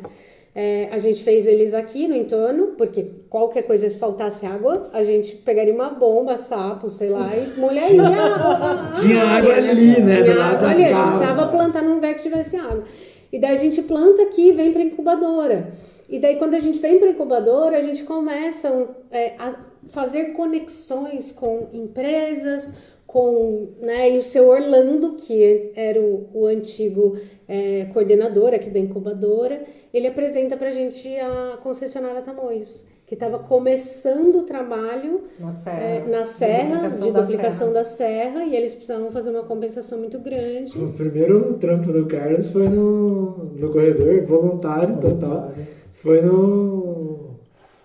A gente fez eles aqui no entorno, porque qualquer coisa, se faltasse água, a gente pegaria uma bomba, sapo, sei lá, e molharia Tinha água ali, né? Tinha água ali, a gente precisava plantar num lugar que tivesse água. E daí a gente planta aqui e vem para a incubadora. E daí quando a gente vem para a incubadora, a gente começa a fazer conexões com empresas, e o seu Orlando, que era o antigo coordenador aqui da incubadora, ele apresenta para a gente a concessionária Tamoios, que estava começando o trabalho na serra, de duplicação da serra, e eles precisavam fazer uma compensação muito grande. O primeiro trampo do Carlos foi no corredor, voluntário total. Foi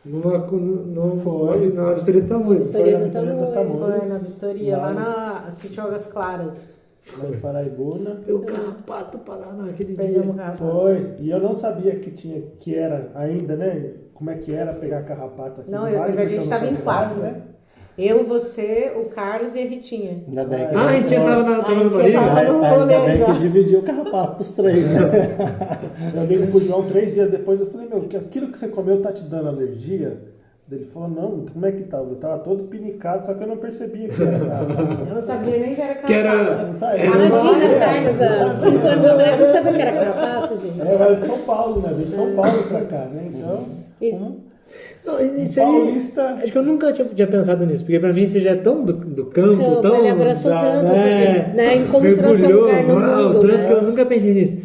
na vistoria do Tamoios. Foi na vistoria, lá na Sítio Águas Claras. Lá em Paraibuna. O carrapato para lá naquele dia. Pegamos carrapato. Foi. E eu não sabia que era ainda, né? Como é que era pegar carrapato aqui. Não, mas a gente estava em quatro, né? Eu, você, o Carlos e a Ritinha. Ainda bem que a gente tava no barriga. Ainda bem que dividiu o carrapato pros três, né? Eu liguei pro João 3 dias depois, eu falei, aquilo que você comeu tá te dando alergia? Ele falou, não, como é que tava? Eu tava todo pinicado, só que eu não percebia que era carrapato. Eu não sabia nem que era carrapato. Imagina, Carlos, há 5 anos atrás, você sabia que era carrapato, gente? Eu era de São Paulo, né? Vim de São Paulo pra cá, né? Então... Isso aí, paulista. acho que eu nunca tinha pensado nisso, porque pra mim você já é tão do campo, tão. Ele abraçou tanto, encontrou seu lugar no mundo, tanto que eu nunca pensei nisso.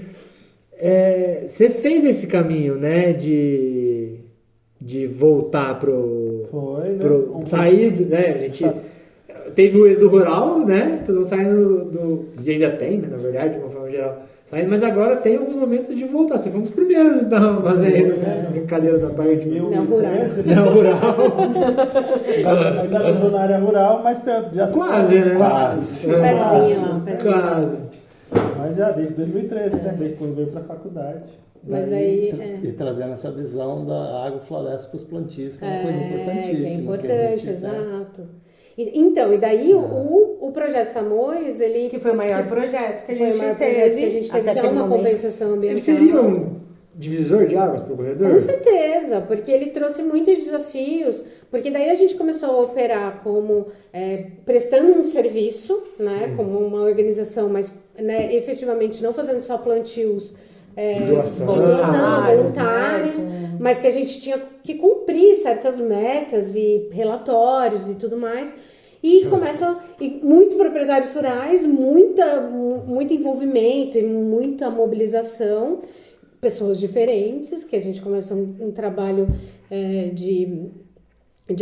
Você fez esse caminho, né, de voltar pro. Foi, né? Sair, né? A gente teve o êxodo rural, né? Todo mundo saindo e ainda tem, né, na verdade, de uma forma geral. Mas agora tem alguns momentos de voltar. Você foi um dos primeiros, então, a fazer isso, brincadeiras à parte. Não, rural. Ainda não estou na área rural, mas já quase, né? Quase. Quase. Mas já desde 2013, né? Desde quando veio para a faculdade. Mas daí... E trazendo essa visão da agrofloresta para os plantios, que é uma coisa importantíssima. Que é importante, exato. Então, e daí o projeto Tamoios, ele... Que foi o maior projeto que a foi gente o maior teve. projeto que a gente teve, até que é aquele uma momento. compensação Ele ambiental. seria um divisor de águas para o corredor? Com certeza, porque ele trouxe muitos desafios, porque daí a gente começou a operar como prestando um serviço, né, como uma organização, mas né, efetivamente não fazendo só plantios De doação. voluntários, mas que a gente tinha que cumprir certas metas e relatórios e tudo mais. E muitos proprietários rurais, muito envolvimento e muita mobilização, pessoas diferentes, que a gente começa um trabalho de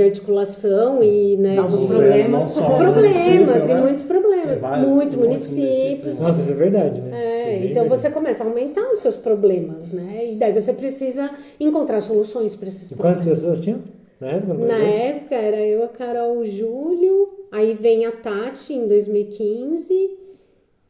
articulação e né, Novos de problemas. problemas e né? muitos problemas, muitos muitos municípios. Nossa, isso é verdade, né? Então você começa a aumentar os seus problemas, né? E daí você precisa encontrar soluções para esses E quantas problemas. pessoas tinham na época? Na época era eu, a Carol, o Júlio, aí vem a Tati em 2015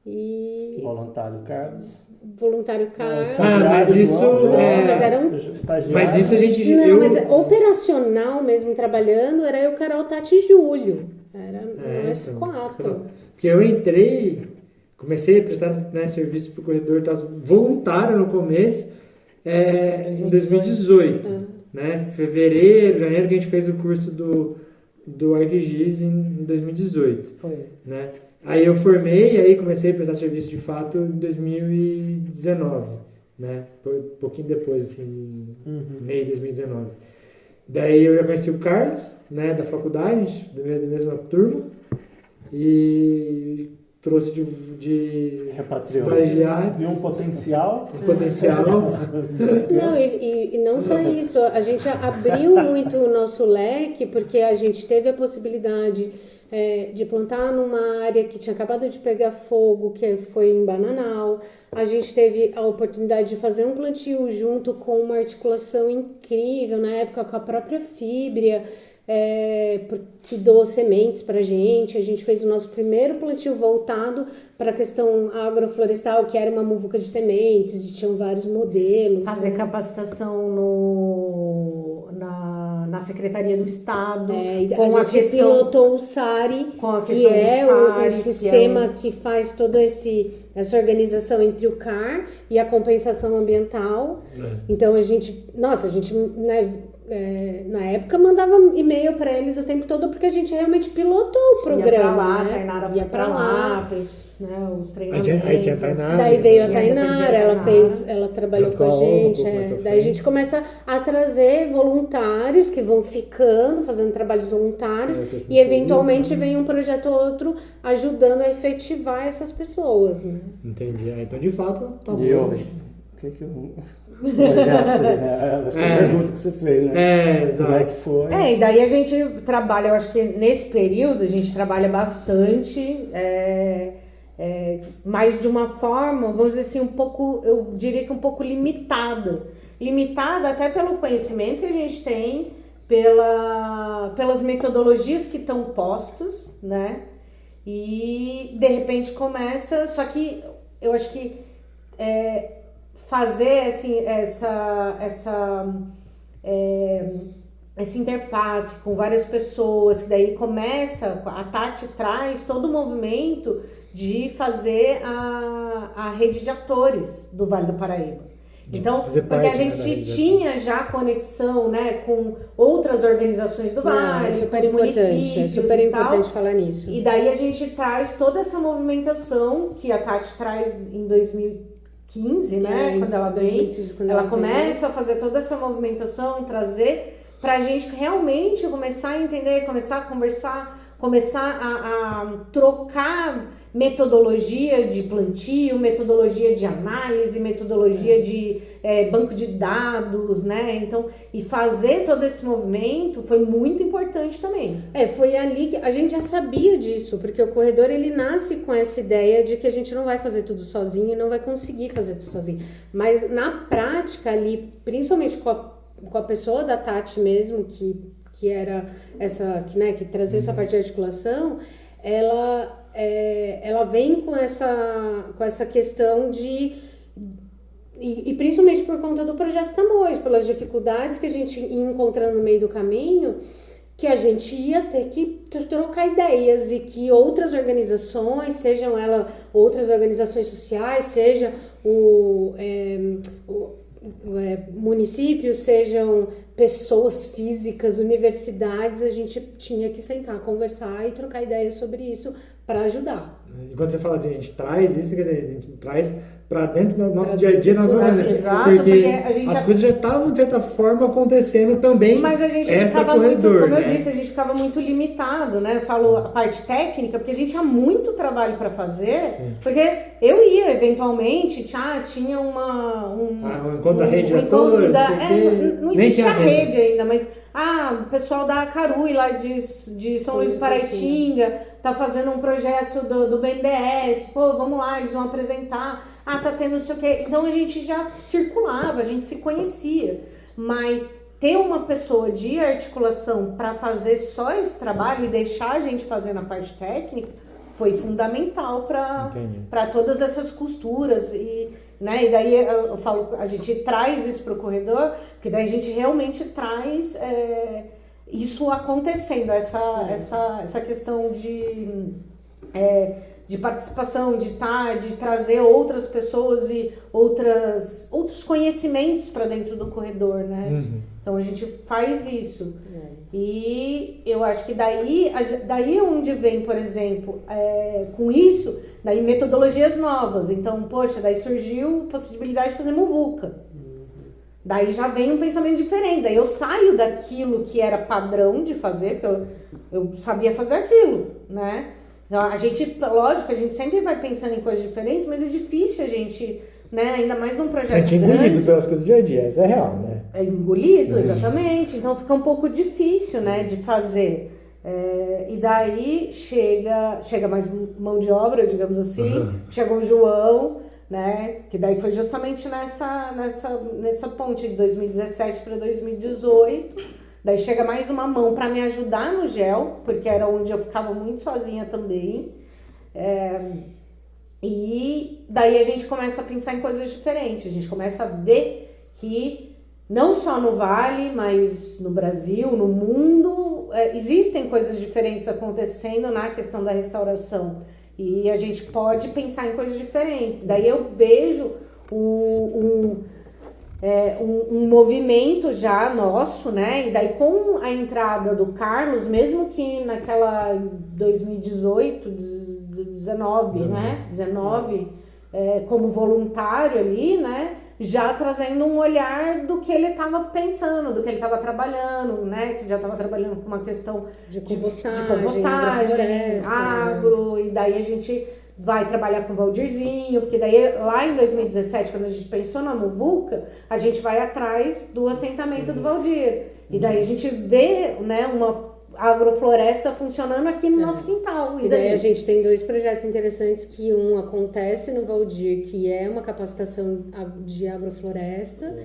e Voluntário Carlos. voluntário Carlos. Mas isso mas era um... Estagiário. Mas isso a gente... Não, mas operacional mesmo trabalhando era eu, Carol, Tati e Júlio. Era nós então, quatro. Porque eu entrei, comecei a prestar né, serviço para o corredor voluntário no começo, em 2018. Né? Fevereiro, janeiro, que a gente fez o curso do ArcGIS em 2018. Foi. Né? Aí eu formei, aí comecei a prestar serviço de fato em 2019, né? Um pouquinho depois, assim, meio de 2019. Daí eu já conheci o Carlos, né, da faculdade, da mesma turma, e trouxe de Repatriou. estagiário, Viu um potencial. um potencial. Não, e não só isso, a gente abriu muito o nosso leque, porque a gente teve a possibilidade de plantar numa área que tinha acabado de pegar fogo, que foi em Bananal. A gente teve a oportunidade de fazer um plantio junto com uma articulação incrível, na época com a própria Fibria, que doou sementes pra gente. A gente fez o nosso primeiro plantio voltado para a questão agroflorestal, que era uma muvuca de sementes, e tinham vários modelos. Fazer capacitação na Secretaria do Estado. Com a gente pilotou o SARI, que é o sistema que faz toda essa organização entre o CAR e a compensação ambiental. Então a gente né, na época mandava e-mail para eles o tempo todo, porque a gente realmente pilotou o programa. Ia pra lá, né? a Tainara foi pra lá, fez né, os treinamentos. Aí tinha a Tainara. Daí veio a Depois veio Tainara, ela trabalhou Junto com a com a Olga, gente. um pouco mais pra Daí a frente. gente começa a trazer voluntários que vão ficando, fazendo trabalhos voluntários, e eventualmente vem um projeto ou outro ajudando a efetivar essas pessoas. Né? Entendi. Então, de fato, tá bom. E hoje? O que eu... Acho que é a pergunta que você fez, né? Exato. Como é que foi? E daí a gente trabalha, eu acho que nesse período a gente trabalha bastante, mas de uma forma, vamos dizer assim, um pouco, eu diria que um pouco limitada. Limitada até pelo conhecimento que a gente tem, pelas metodologias que estão postas, né? E de repente começa, só que eu acho que fazer assim, essa interface com várias pessoas, que daí começa, a Tati traz todo o movimento de fazer a rede de atores do Vale do Paraíba. Então, porque a gente tinha já conexão, né, com outras organizações do Vale, É super com os importante, municípios super e importante tal. falar nisso. E daí a gente traz toda essa movimentação que a Tati traz em 2015, né? Quando ela vem, 2015, quando ela ela começa a fazer toda essa movimentação, trazer pra gente realmente começar a entender, começar a conversar, começar a trocar metodologia de plantio, metodologia de análise, metodologia de banco de dados, né? Então, e fazer todo esse movimento foi muito importante também. Foi ali que a gente já sabia disso, porque o corredor ele nasce com essa ideia de que a gente não vai fazer tudo sozinho e não vai conseguir fazer tudo sozinho. Mas na prática ali, principalmente com a pessoa da Tati mesmo, que era essa, que trazia essa parte de articulação, ela vem com essa questão e principalmente por conta do projeto Tamoios, pelas dificuldades que a gente ia encontrando no meio do caminho, que a gente ia ter que trocar ideias e que outras organizações, sejam elas outras organizações sociais, seja municípios, sejam pessoas físicas, universidades, a gente tinha que sentar, conversar e trocar ideias sobre isso para ajudar. E quando você fala assim, a gente traz isso, quer dizer, a gente traz para dentro do nosso dia a dia, nós vamos fazer. Exato, porque a gente as coisas já estavam, de certa forma, acontecendo também. Mas a gente ficava muito, como eu disse, a gente ficava muito limitado, né? Eu falo a parte técnica, porque a gente tinha muito trabalho para fazer, porque eu ia, eventualmente, tinha um encontro da rede não existia a rede ainda, mas o pessoal da Carui, lá de São Luís do Paraitinga, tá fazendo um projeto do BNDES, pô, vamos lá, eles vão apresentar, tá tendo não sei o quê. Então a gente já circulava, a gente se conhecia, mas ter uma pessoa de articulação para fazer só esse trabalho e deixar a gente fazer na parte técnica foi fundamental para todas essas costuras e daí eu falo, a gente traz isso para o corredor, porque daí a gente realmente traz isso acontecendo, essa questão de participação, de trazer outras pessoas e outros conhecimentos para dentro do corredor, né? Uhum. Então a gente faz isso. E eu acho que daí é onde vem, por exemplo, com isso, daí metodologias novas. Então, daí surgiu a possibilidade de fazer muvuca. Daí já vem um pensamento diferente. Daí eu saio daquilo que era padrão de fazer, porque eu sabia fazer aquilo, né? Então, lógico, a gente sempre vai pensando em coisas diferentes, mas é difícil a gente, né? Ainda mais num projeto grande. Engolido pelas coisas do dia a dia, isso é real, né? É engolido, exatamente. Então fica um pouco difícil, né, de fazer. E daí chega mais mão de obra, digamos assim. Chegou o João, né? Que daí foi justamente nessa ponte de 2017 para 2018. Daí chega mais uma mão para me ajudar no GEL, porque era onde eu ficava muito sozinha também. E daí a gente começa a pensar em coisas diferentes. A gente começa a ver que não só no Vale, mas no Brasil, no mundo, existem coisas diferentes acontecendo na questão da restauração. E a gente pode pensar em coisas diferentes. Daí eu vejo um movimento já nosso, né? E daí com a entrada do Carlos, mesmo que naquela 2018, 19, né? 19, como voluntário ali, né? Já trazendo um olhar do que ele estava pensando, do que ele estava trabalhando, né? Que já estava trabalhando com uma questão de compostagem, agro, e daí a gente vai trabalhar com o Valdirzinho, porque daí lá em 2017, quando a gente pensou na muvuca, a gente vai atrás do assentamento do Valdir. E daí a gente vê, né, uma agrofloresta funcionando aqui no nosso quintal. E daí a gente tem dois projetos interessantes, que um acontece no Valdir, que é uma capacitação de agrofloresta,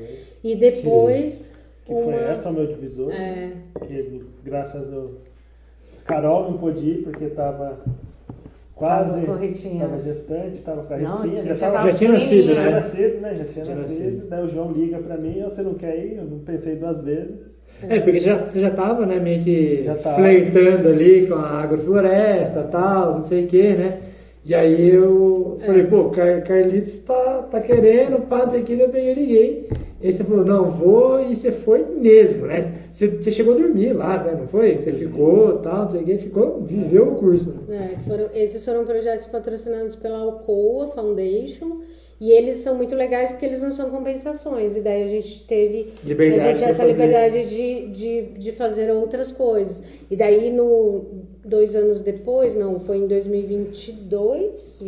e depois... Foi essa o meu divisor, que graças ao Carol não pôde ir, porque estava quase, estava gestante, estava com a Ritinha, já tinha nascido, né? Já tinha nascido. Daí o João liga para mim, você não quer ir? Eu não pensei duas vezes. Porque você já estava, né, meio que flertando ali com a agrofloresta e tal, não sei o que, né? E aí eu falei, Carlitos tá querendo, não sei o que, daí eu peguei e liguei. E aí você falou, não, vou, e você foi mesmo, né? Você chegou a dormir lá, né? Não foi? Você ficou, tal, não sei o que, viveu o curso. Esses foram projetos patrocinados pela Alcoa Foundation. E eles são muito legais porque eles não são compensações. E daí a gente teve essa liberdade de fazer outras coisas. E daí, 2 anos depois, foi em 2022,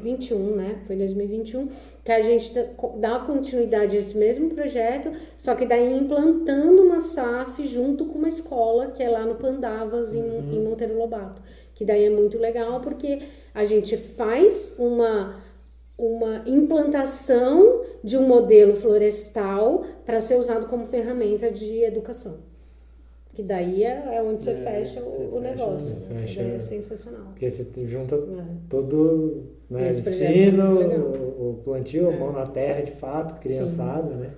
21, né? Foi em 2021 que a gente dá continuidade a esse mesmo projeto, só que daí implantando uma SAF junto com uma escola que é lá no Pandavas, em Monteiro Lobato. Que daí é muito legal porque a gente faz uma implantação de um modelo florestal para ser usado como ferramenta de educação. Que daí é onde você fecha o negócio. É sensacional. Porque você junta todo, né, ensino, o plantio, a mão na terra, de fato, criançada, né?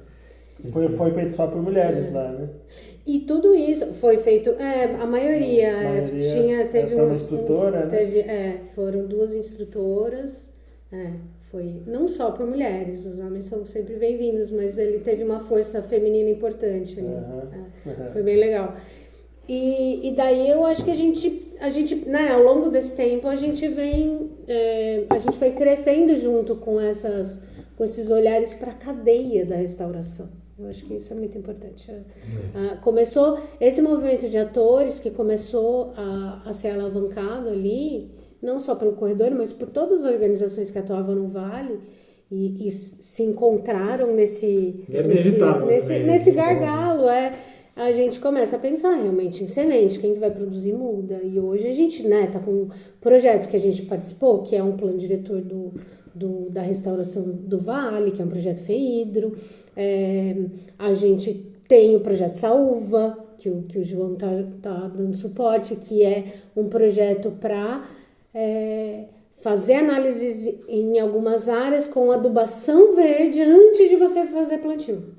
Foi feito só por mulheres lá, né? E tudo isso foi feito, a maioria, A maioria teve foi uma instrutora, né? foram 2 instrutoras, foi não só por mulheres, os homens são sempre bem-vindos, mas ele teve uma força feminina importante ali, foi bem legal. E daí eu acho que a gente, né, ao longo desse tempo a gente foi crescendo junto com esses olhares para a cadeia da restauração. Eu acho que isso é muito importante. Começou esse movimento de atores que começou a ser alavancado ali, não só pelo corredor, mas por todas as organizações que atuavam no Vale e se encontraram nesse gargalo. A gente começa a pensar realmente em semente, quem vai produzir muda. E hoje a gente tá com projetos que a gente participou, que é um plano diretor da restauração do Vale, que é um projeto FEIDRO. A gente tem o projeto Saúva, que o João tá dando suporte, que é um projeto para fazer análises em algumas áreas com adubação verde antes de você fazer plantio.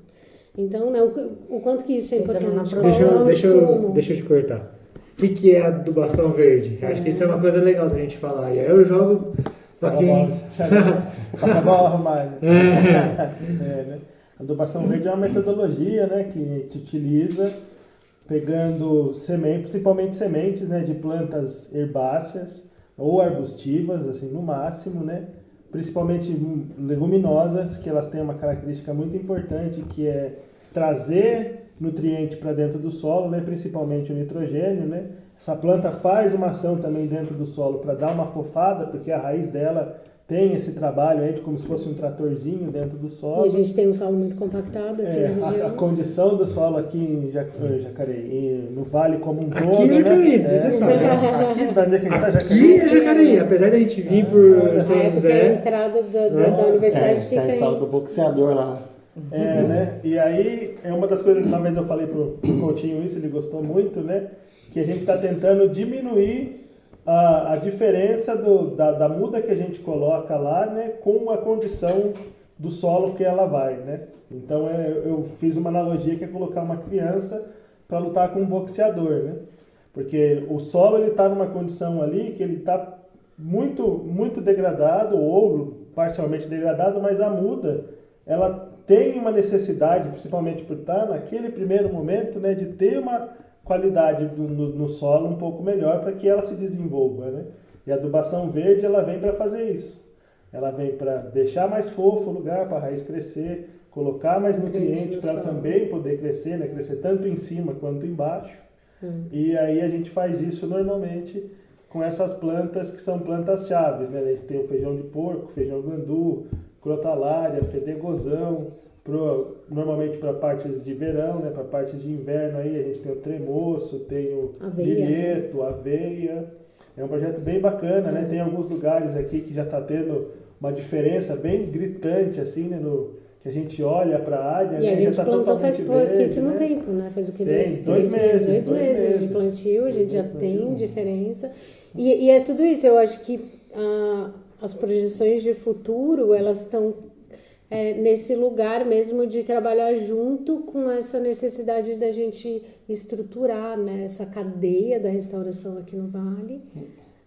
Então, né, o quanto que isso é importante. Deixa eu te cortar. O que é adubação verde? Acho que isso é uma coisa legal da gente falar. E aí eu jogo aqui. Passa a bola arrumada. Né? A adubação verde é uma metodologia, né, que a gente utiliza pegando sementes, principalmente sementes, né, de plantas herbáceas ou arbustivas, assim, no máximo, né? Principalmente leguminosas, que elas têm uma característica muito importante, que é trazer nutriente para dentro do solo, né? Principalmente o nitrogênio, né? Essa planta faz uma ação também dentro do solo para dar uma fofada, porque a raiz dela tem esse trabalho aí de como se fosse um tratorzinho dentro do solo. E a gente tem um solo muito compactado aqui na região. A condição do solo aqui em Jacareí, no vale como um todo. Aqui em Jacareí, você sabe. Aqui, da onde é que a gente tá, Jacareí? Aqui é Jacareí, apesar da gente vir por São José. A entrada da universidade fica tem aí. solo do boxeador lá. Né? E aí, é uma das coisas que uma vez eu falei pro Coutinho isso, ele gostou muito, né? Que a gente está tentando diminuir a diferença da muda que a gente coloca lá, né, com a condição do solo que ela vai, né? Então eu fiz uma analogia que é colocar uma criança para lutar com um boxeador, né? Porque o solo ele está numa condição ali que ele está muito muito degradado ou parcialmente degradado, mas a muda ela tem uma necessidade, principalmente por estar naquele primeiro momento, né, de ter uma qualidade no solo um pouco melhor para que ela se desenvolva, né? E a adubação verde ela vem para fazer isso. Ela vem para deixar mais fofo o lugar para a raiz crescer, colocar mais nutriente para ela também poder crescer, né? Crescer tanto em cima quanto embaixo. E aí a gente faz isso normalmente com essas plantas que são plantas chaves, né? A gente tem o feijão de porco, feijão guandu, crotalária, fedegozão. Normalmente para partes de verão, né? Para partes de inverno aí a gente tem o tremoço, tem o milheto, aveia. É um projeto bem bacana, né? Tem alguns lugares aqui que já está tendo uma diferença bem gritante, assim, né? Que a gente olha para a área, e né? a gente já tá plantou faz pouquíssimo né? tempo, né? Faz o que? Tem, 2 meses de plantio, a gente já tem diferença. E é tudo isso, eu acho que as projeções de futuro, elas estão nesse lugar mesmo de trabalhar junto com essa necessidade da gente estruturar, né, essa cadeia da restauração aqui no Vale,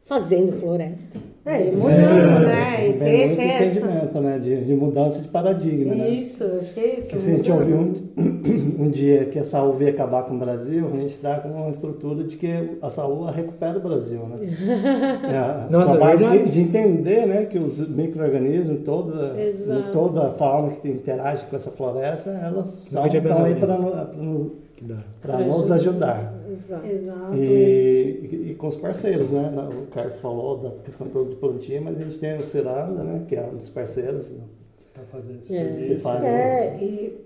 fazendo floresta. Mudando, né? E Tem muito ter entendimento, né, de mudança de paradigma, né? Isso, acho que é isso. Que se a gente ouvir um dia que a saúde ia acabar com o Brasil, a gente dá com uma estrutura de que a saúde recupera o Brasil, né? Nossa, trabalho de entender, né, que os micro-organismos, toda a fauna que interage com essa floresta, elas estão aí para nos ajudar. Exato. E com os parceiros, né? O Carlos falou da questão toda de plantio, mas a gente tem a Ciranda, né, que é um dos parceiros para fazer esse serviço.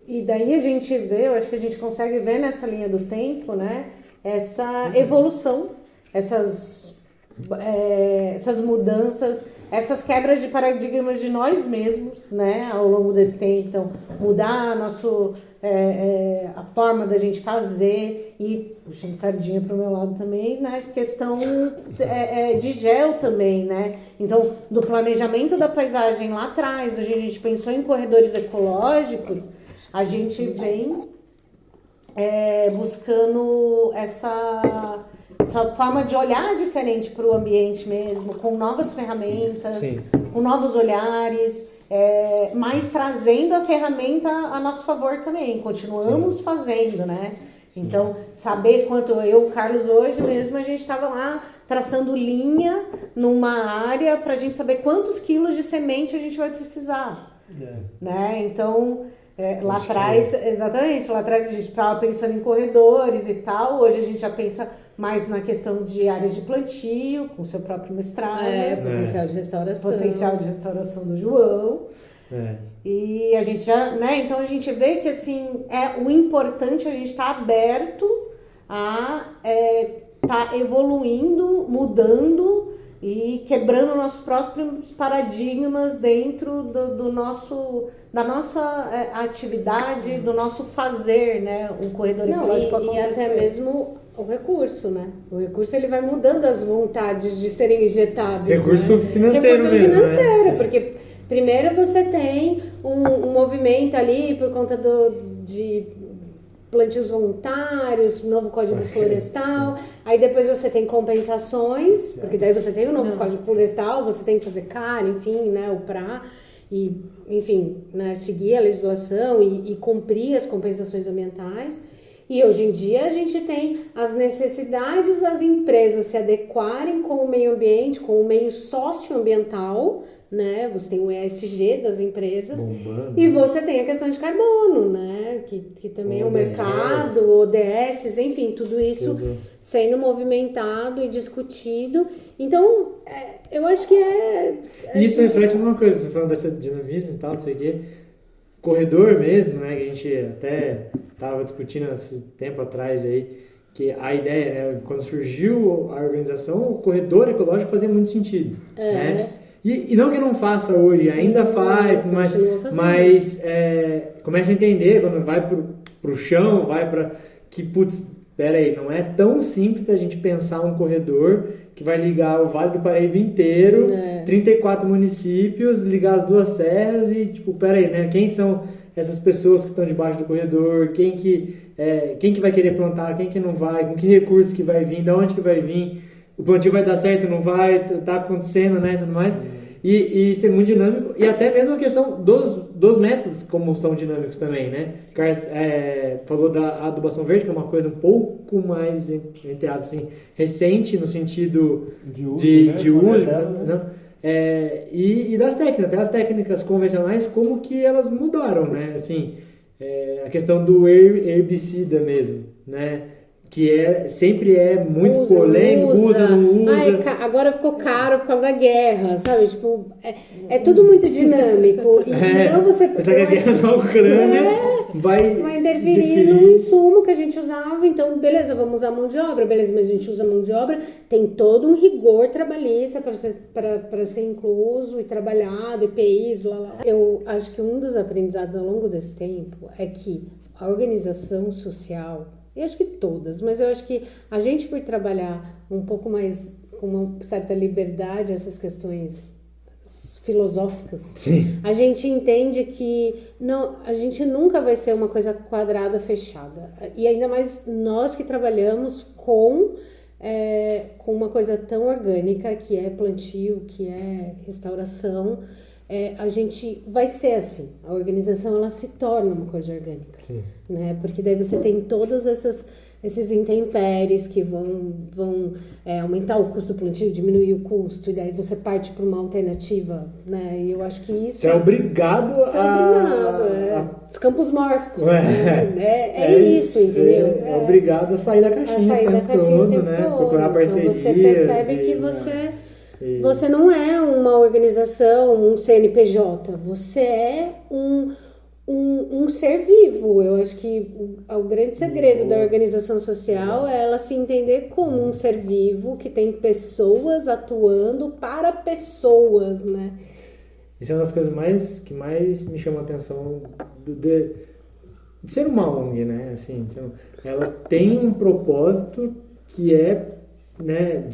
E daí a gente vê, eu acho que a gente consegue ver nessa linha do tempo, né, essa evolução, essas mudanças, essas quebras de paradigmas de nós mesmos, né, ao longo desse tempo. Então, mudar a forma da gente fazer e, puxando sardinha para o meu lado também, né, questão de gel também, né, então, do planejamento da paisagem lá atrás, onde a gente pensou em corredores ecológicos, A gente vem buscando essa forma de olhar diferente para o ambiente mesmo, com novas ferramentas, Sim. com novos olhares, mas trazendo a ferramenta a nosso favor também. Continuamos fazendo, né? Sim. Então, saber quanto o Carlos, hoje mesmo, a gente estava lá traçando linha numa área para a gente saber quantos quilos de semente a gente vai precisar. Né? Então, lá atrás, exatamente, lá atrás a gente estava pensando em corredores e tal, hoje a gente já pensa mais na questão de áreas de plantio, com o seu próprio mestrado. Potencial de restauração. Potencial de restauração do João. E a gente já, né, então a gente vê que assim, o importante é a gente estar aberto a estar evoluindo, mudando e quebrando nossos próprios paradigmas dentro da nossa atividade, do nosso fazer, né? O corredor ecológico e até mesmo o recurso, né? O recurso ele vai mudando as vontades de serem injetadas. Recurso financeiro mesmo, financeiro, né? Porque primeiro você tem um movimento ali por conta de plantios voluntários, novo Código Florestal, aí depois você tem compensações, porque daí você tem o novo Código Florestal, você tem que fazer CAR, enfim, né, o PRA, e, enfim, né, seguir a legislação e cumprir as compensações ambientais. E hoje em dia a gente tem as necessidades das empresas se adequarem com o meio ambiente, com o meio socioambiental, né? Você tem o ESG das empresas. Bombando. E você tem a questão de carbono, né? Que também é o mercado, ODS, enfim, tudo isso sendo movimentado e discutido. Então, eu acho que Isso reflete uma coisa, você falando dessa dinamismo e tal, não sei o quê. Corredor mesmo, né? Que a gente até estava discutindo esse tempo atrás aí, que a ideia, né? Quando surgiu a organização, o corredor ecológico fazia muito sentido, né? E não que não faça hoje, ainda faz, mas começa a entender quando vai pro chão, vai para que, putz, peraí, não é tão simples a gente pensar um corredor que vai ligar o Vale do Paraíba inteiro, 34 municípios, ligar as duas serras e, tipo, peraí, né? Quem são essas pessoas que estão debaixo do corredor? Quem que vai querer plantar? Quem que não vai? Com que recurso que vai vir? De onde que vai vir? O plantio vai dar certo, não vai? Tá acontecendo, né? Tudo mais. E ser muito dinâmico. E até mesmo a questão dos métodos, como são dinâmicos também, né? O Carlos falou da adubação verde, que é uma coisa um pouco mais, entre aspas, assim, recente, no sentido de uso, né? E das técnicas, até as técnicas convencionais, como que elas mudaram, né? Assim, a questão do herbicida mesmo, né? Que sempre é muito polêmico, usa, não usa. Ai, agora ficou caro por causa da guerra, sabe? Tipo, é tudo muito dinâmico. E então você... Mas a guerra na Ucrânia vai interferir no insumo que a gente usava. Então, beleza, vamos usar mão de obra. Beleza, mas a gente usa mão de obra. Tem todo um rigor trabalhista para ser incluso e trabalhado, EPIs, lá. Eu acho que um dos aprendizados ao longo desse tempo é que a organização social... Eu acho que todas, mas eu acho que a gente, por trabalhar um pouco mais com uma certa liberdade essas questões filosóficas, Sim. A gente entende que a gente nunca vai ser uma coisa quadrada, fechada. E ainda mais nós que trabalhamos com uma coisa tão orgânica, que é plantio, que é restauração, a gente vai ser assim. A organização, ela se torna uma coisa orgânica. Sim. Né? Porque daí você tem todos esses intempéries que vão aumentar o custo do plantio, diminuir o custo, e daí você parte para uma alternativa, né? E eu acho que isso... Você é obrigado Os campos mórficos. Isso, entendeu? É obrigado a sair da caixinha o tempo todo, né? Procurar parcerias. Então você percebe que você não é uma organização, um CNPJ, você é um ser vivo. Eu acho que o grande segredo da organização social é ela se entender como um ser vivo que tem pessoas atuando para pessoas, né? Isso é uma das coisas que mais me chamou a atenção de ser uma ONG, né? Assim, ela tem um propósito que né,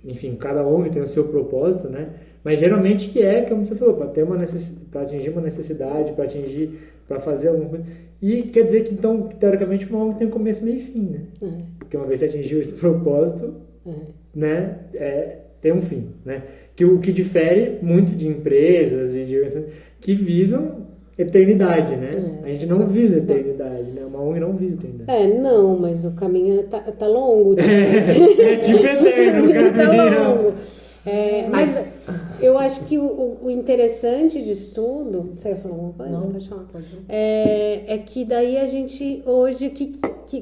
enfim, cada ONG tem o seu propósito, né? Mas geralmente como você falou, para atingir uma necessidade, para atingir para fazer alguma coisa. E quer dizer que, então, teoricamente, uma ONG tem um começo, meio e fim, né? Porque uma vez que você atingiu esse propósito, né, tem um fim, né? Que o que difere muito de empresas e de organizações que visam eternidade, né? A gente não visa eternidade, né? Uma ONG não visa eternidade. Não, mas o caminho tá longo. É tipo eterno o caminho. Tá longo. Mas eu acho que o interessante disso tudo... Você ia falar alguma coisa? Não, pode falar. pode. É que daí a gente hoje...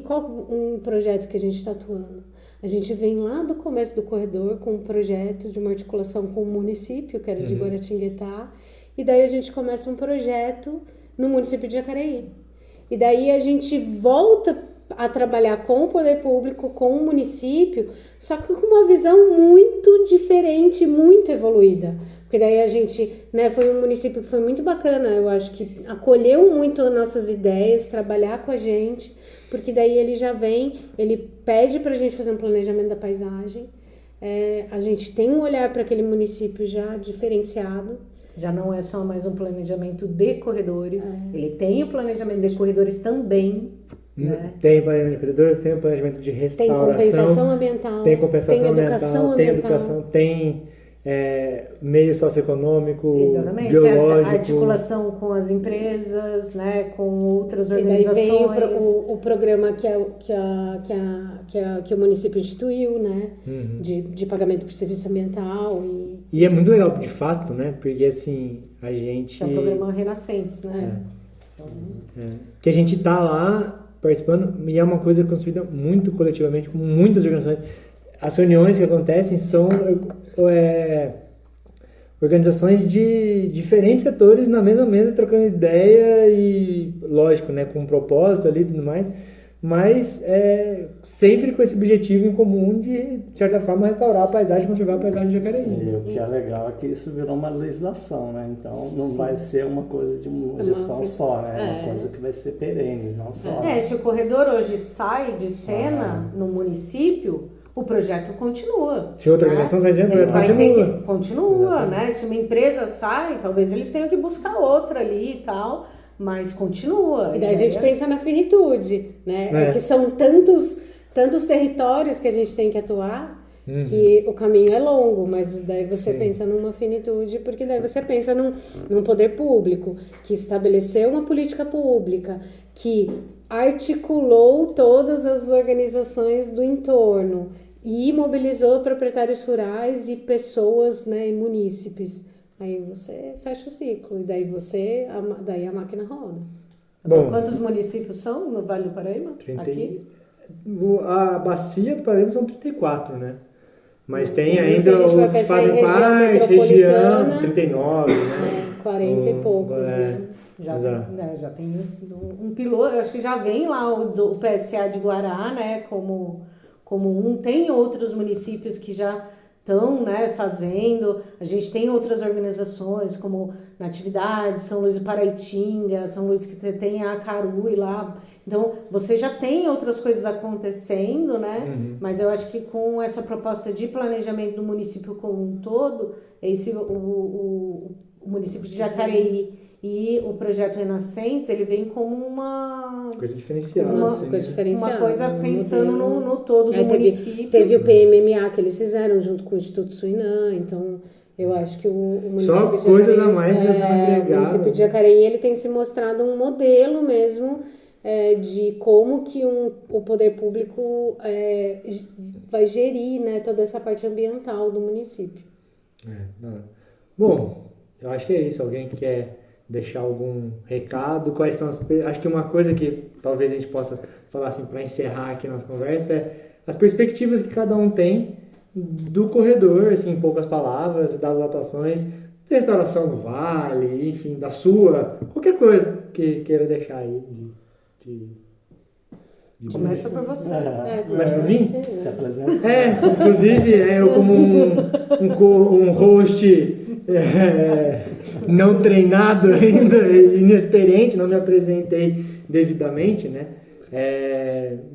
Qual um projeto que a gente está atuando? A gente vem lá do começo do corredor com um projeto de uma articulação com o município, que era de Guaratinguetá, e daí a gente começa um projeto no município de Jacareí. E daí a gente volta a trabalhar com o poder público, com o município, só que com uma visão muito diferente, muito evoluída. Porque daí a gente, né, foi um município que foi muito bacana, eu acho que acolheu muito as nossas ideias, trabalhar com a gente, porque daí ele já vem, ele pede pra gente fazer um planejamento da paisagem, a gente tem um olhar para aquele município já diferenciado. Já não é só mais um planejamento de corredores, ele tem o planejamento de corredores também. Né? Tem planejamento de corredores, tem o planejamento de Tem restauração, compensação ambiental, tem compensação educação ambiental, tem educação, tem meio socioeconômico, Exatamente, biológico. a articulação com as empresas, né, com outras E daí organizações. vem o programa que o município instituiu, né? De pagamento por serviço ambiental. E é muito legal, de fato, né? Porque assim, a gente... É o programa Renascentes, né? Que a gente tá lá participando e é uma coisa construída muito coletivamente, com muitas organizações. As reuniões que acontecem são organizações de diferentes setores na mesma mesa, trocando ideia e, lógico, né, com um propósito ali e tudo mais, mas sempre com esse objetivo em comum de certa forma, restaurar a paisagem, conservar a paisagem de Jacareí. E o que é legal é que isso virou uma legislação, né? Então não vai ser uma coisa de uma gestão só, né? É uma coisa que vai ser perene, não só. Se o corredor hoje sai de cena no município, o projeto continua. Se outra organização sai de cena, o projeto continua, né? Se uma empresa sai, talvez eles tenham que buscar outra ali e tal, mas continua. E daí a gente pensa na finitude, né? Que são tantos territórios que a gente tem que atuar, que o caminho é longo, mas daí você pensa numa finitude, porque daí você pensa num poder público que estabeleceu uma política pública, que articulou todas as organizações do entorno e mobilizou proprietários rurais e pessoas, né, e munícipes. Aí você fecha o ciclo e daí a máquina roda. Bom, quantos municípios são no Vale do Paraíba? Aqui? A bacia do Paraíba são 34, né? Mas tem Se ainda a gente vai os que pensar fazem em região parte, metropolitana, região, 39, né? 40 e poucos, né? Já tem um piloto, eu acho que já vem lá o PSA de Guará, né, como tem outros municípios que já estão, né, fazendo, a gente tem outras organizações como Natividade, São Luís do Paraitinga, São Luís que tem a Carui lá, então você já tem outras coisas acontecendo, né, mas eu acho que com essa proposta de planejamento do município como um todo, o município de Jacareí e o projeto Renascentes, ele vem como uma coisa diferenciada. Uma coisa pensando no todo do município. Teve o PMMA que eles fizeram junto com o Instituto Suinã, então eu acho que o município só de coisas Jacareí, a mais que o município de Jacareí, ele tem se mostrado um modelo mesmo de como que o poder público vai gerir, né, toda essa parte ambiental do município. Bom, eu acho que é isso. Alguém quer deixar algum recado? Quais são acho que uma coisa que talvez a gente possa falar assim para encerrar aqui a nossa conversa é as perspectivas que cada um tem do corredor, assim, em poucas palavras, das atuações, da restauração do vale, enfim, da sua, qualquer coisa que queira deixar aí de Começa por você. Começa por mim? Se apresenta. Inclusive, eu como um host não treinado ainda, inexperiente, não me apresentei devidamente, né?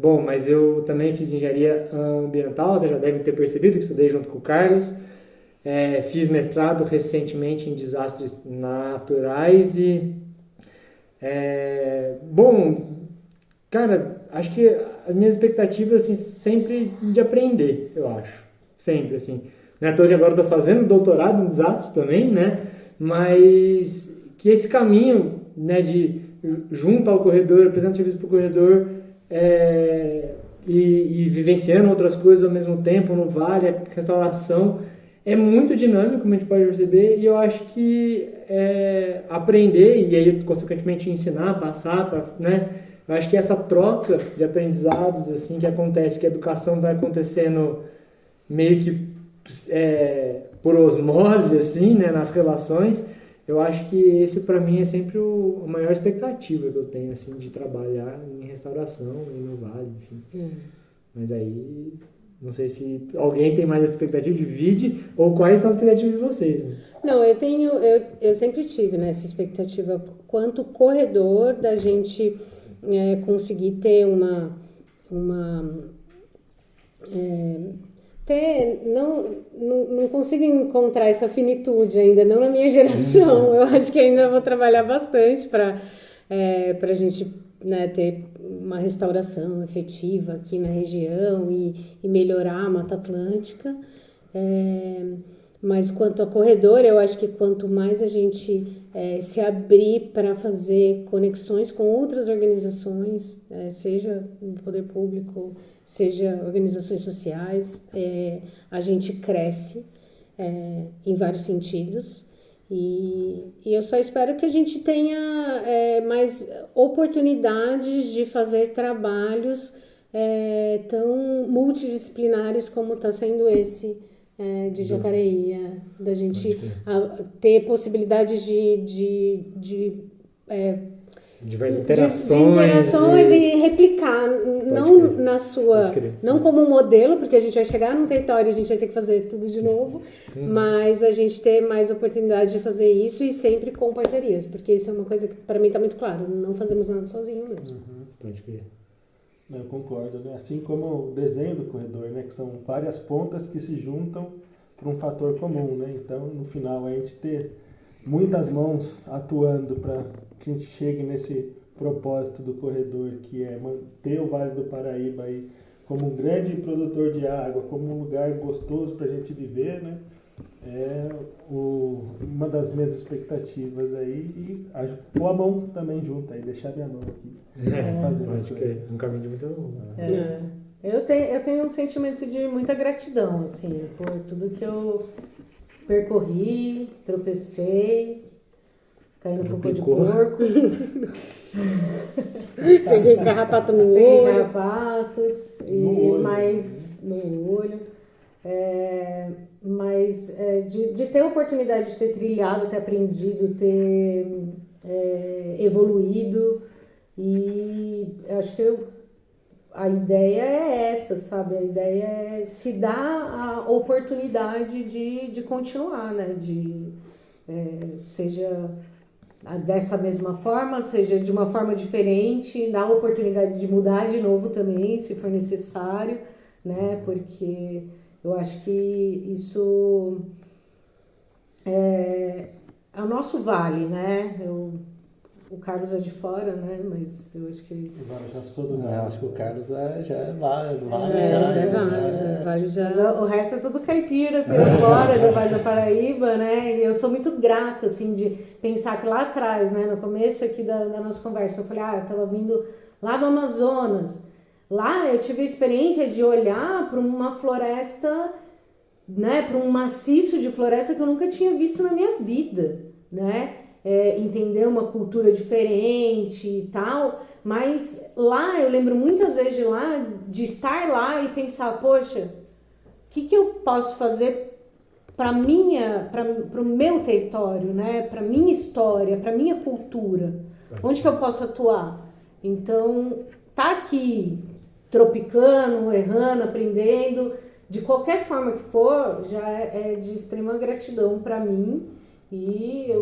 Bom, mas eu também fiz engenharia ambiental, vocês já devem ter percebido que estudei junto com o Carlos. Fiz mestrado recentemente em desastres naturais e Bom, cara, acho que as minhas expectativas, assim, sempre de aprender, eu acho. Sempre, assim. Não é à toa que agora eu tô fazendo doutorado em desastre também, né? Mas que esse caminho, né, de junto ao corredor, apresentando serviço para o corredor e vivenciando outras coisas ao mesmo tempo, no vale, a restauração, é muito dinâmico, como a gente pode perceber, e eu acho que aprender e aí, consequentemente, ensinar, passar, né? Eu acho que essa troca de aprendizados, assim, que acontece, que a educação vai acontecendo meio que por osmose, assim, né, nas relações, eu acho que esse, para mim, é sempre a maior expectativa que eu tenho, assim, de trabalhar em restauração e no vale, enfim. Mas aí, não sei se alguém tem mais essa expectativa, divide, ou quais são as expectativas de vocês, né? Não, eu sempre tive, né, essa expectativa quanto corredor da gente conseguir ter não consigo encontrar essa finitude ainda, não na minha geração. Eu acho que ainda vou trabalhar bastante para a gente, né, ter uma restauração efetiva aqui na região e melhorar a Mata Atlântica. Mas quanto a corredor, eu acho que quanto mais a gente se abrir para fazer conexões com outras organizações, seja no poder público, seja organizações sociais, a gente cresce em vários sentidos. E eu só espero que a gente tenha mais oportunidades de fazer trabalhos tão multidisciplinares como está sendo esse de Jacareí, da gente ter possibilidades de diversas interações e replicar, não como um modelo, porque a gente vai chegar num território e a gente vai ter que fazer tudo de novo, mas a gente ter mais oportunidade de fazer isso e sempre com parcerias, porque isso é uma coisa que para mim está muito claro, não fazemos nada sozinho mesmo. Pode crer. Eu concordo, né? Assim como o desenho do corredor, né? Que são várias pontas que se juntam para um fator comum, né? Então, no final, a gente ter muitas mãos atuando para que a gente chegue nesse propósito do corredor, que é manter o Vale do Paraíba aí como um grande produtor de água, como um lugar gostoso para a gente viver, né? Uma das minhas expectativas aí, e pôr a mão também junto aí, deixar minha mão aqui. Pode crer, um caminho de muita luz. Eu tenho um sentimento de muita gratidão, assim, por tudo que eu percorri, tropecei, caí no cocô de porco. Peguei carrapato no olho. Peguei carrapatos, no olho. Mas de ter a oportunidade de ter trilhado, ter aprendido, ter evoluído, e acho que a ideia é essa, sabe? A ideia é se dar a oportunidade de continuar, né? Seja dessa mesma forma, seja de uma forma diferente, dar a oportunidade de mudar de novo também, se for necessário, né? Porque eu acho que isso é o nosso vale, né? O Carlos é de fora, né? Mas eu acho que... Já sou do Eu acho que o Carlos já é vale. Mas o resto é tudo caipira, fora do Vale do Paraíba, né? E eu sou muito grata, assim, de pensar que lá atrás, né? No começo aqui da nossa conversa, eu falei, eu tava vindo lá do Amazonas. Lá eu tive a experiência de olhar para uma floresta, né? Para um maciço de floresta que eu nunca tinha visto na minha vida, né? Entender uma cultura diferente e tal, mas lá eu lembro muitas vezes de estar lá e pensar, poxa, o que eu posso fazer para o meu território, né? Para minha história, para minha cultura, onde que eu posso atuar? Então, tá aqui tropicando, errando, aprendendo, de qualquer forma que for, já é de extrema gratidão para mim, e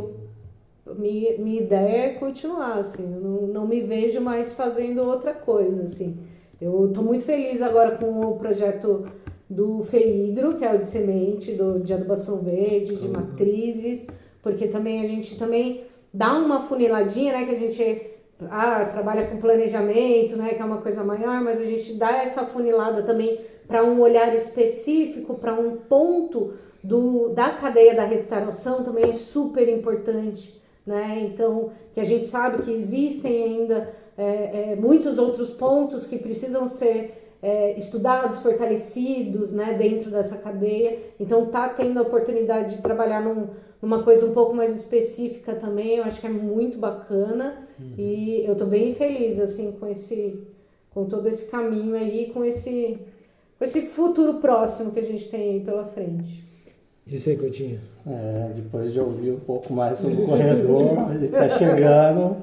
minha ideia é continuar, assim, eu não me vejo mais fazendo outra coisa, assim. Eu estou muito feliz agora com o projeto do FEIDRO, que é o de semente, de adubação verde, de matrizes, porque também a gente também dá uma funiladinha, né, que a gente trabalha com planejamento, né, que é uma coisa maior, mas a gente dá essa afunilada também para um olhar específico, para um ponto da cadeia da restauração também é super importante, né? Então, que a gente sabe que existem ainda muitos outros pontos que precisam ser estudados, fortalecidos, né, dentro dessa cadeia. Então, tá tendo a oportunidade de trabalhar numa coisa um pouco mais específica também, eu acho que é muito bacana. E eu tô bem feliz, assim, com todo esse caminho aí, com esse futuro próximo que a gente tem aí pela frente. Isso aí, Coutinho. Depois de ouvir um pouco mais sobre o corredor, a gente está chegando.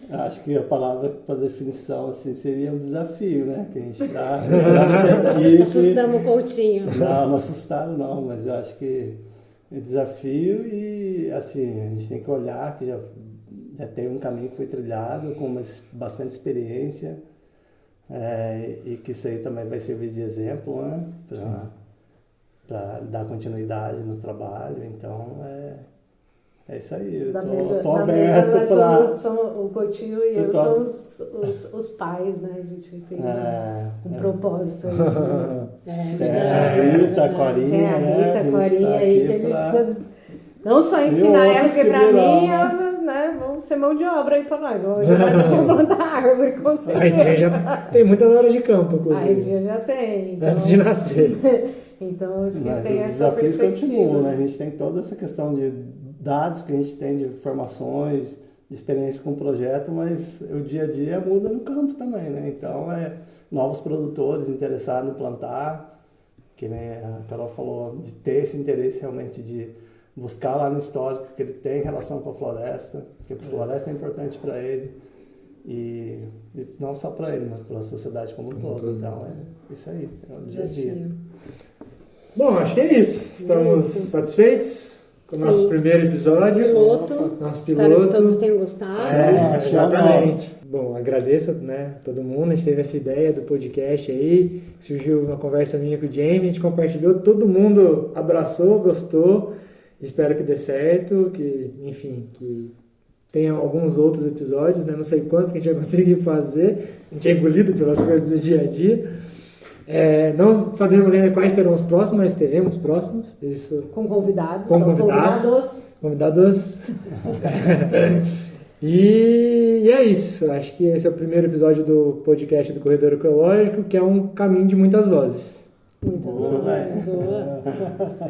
Acho que a palavra para definição assim, seria um desafio, né? Que a gente está aqui. Assustamos o Coutinho. Não assustaram não, mas eu acho que é desafio e assim, a gente tem que olhar que já tem um caminho que foi trilhado com bastante experiência e que isso aí também vai servir de exemplo, né? Para dar continuidade no trabalho. Então, é isso aí. Eu tô aberto para... O Coutinho e eu somos os pais, né? A gente tem um propósito aí. A Rita, a Corinha, a Corinha aí, que a gente precisa não só ensinar ela, porque para mim... Né? Vamos ser mão de obra aí para nós. Hoje a gente vai plantar árvore, com certeza. A Ritinha já tem muitas horas de campo, inclusive. A Ritinha já tem. Então... Antes de nascer. Então, isso mas tem os essa desafios perspectiva. continuam, né? A gente tem toda essa questão de dados que a gente tem de informações, de experiência com o projeto, mas o dia a dia muda no campo também, né? Então, novos produtores interessados em plantar, que nem a Carol falou, de ter esse interesse realmente de buscar lá no histórico que ele tem em relação com a floresta, porque a floresta é importante para ele, e não só para ele, mas para a sociedade como um todo. Então, é isso aí, é o dia a dia. Bom, acho que é isso. Estamos satisfeitos com o nosso primeiro episódio. Nosso piloto. Espero que todos tenham gostado. Exatamente. Bom, agradeço, né, todo mundo. A gente teve essa ideia do podcast aí. Surgiu uma conversa minha com o James, a gente compartilhou, todo mundo abraçou, gostou. Espero que dê certo, que tenha alguns outros episódios, né? Não sei quantos que a gente vai conseguir fazer. A gente é engolido pelas coisas do dia a dia. Não sabemos ainda quais serão os próximos, mas teremos próximos. Isso. Com convidados. Convidados. E é isso. Acho que esse é o primeiro episódio do podcast do Corredor Ecológico, que é um caminho de muitas vozes. Muitas vezes. Boa.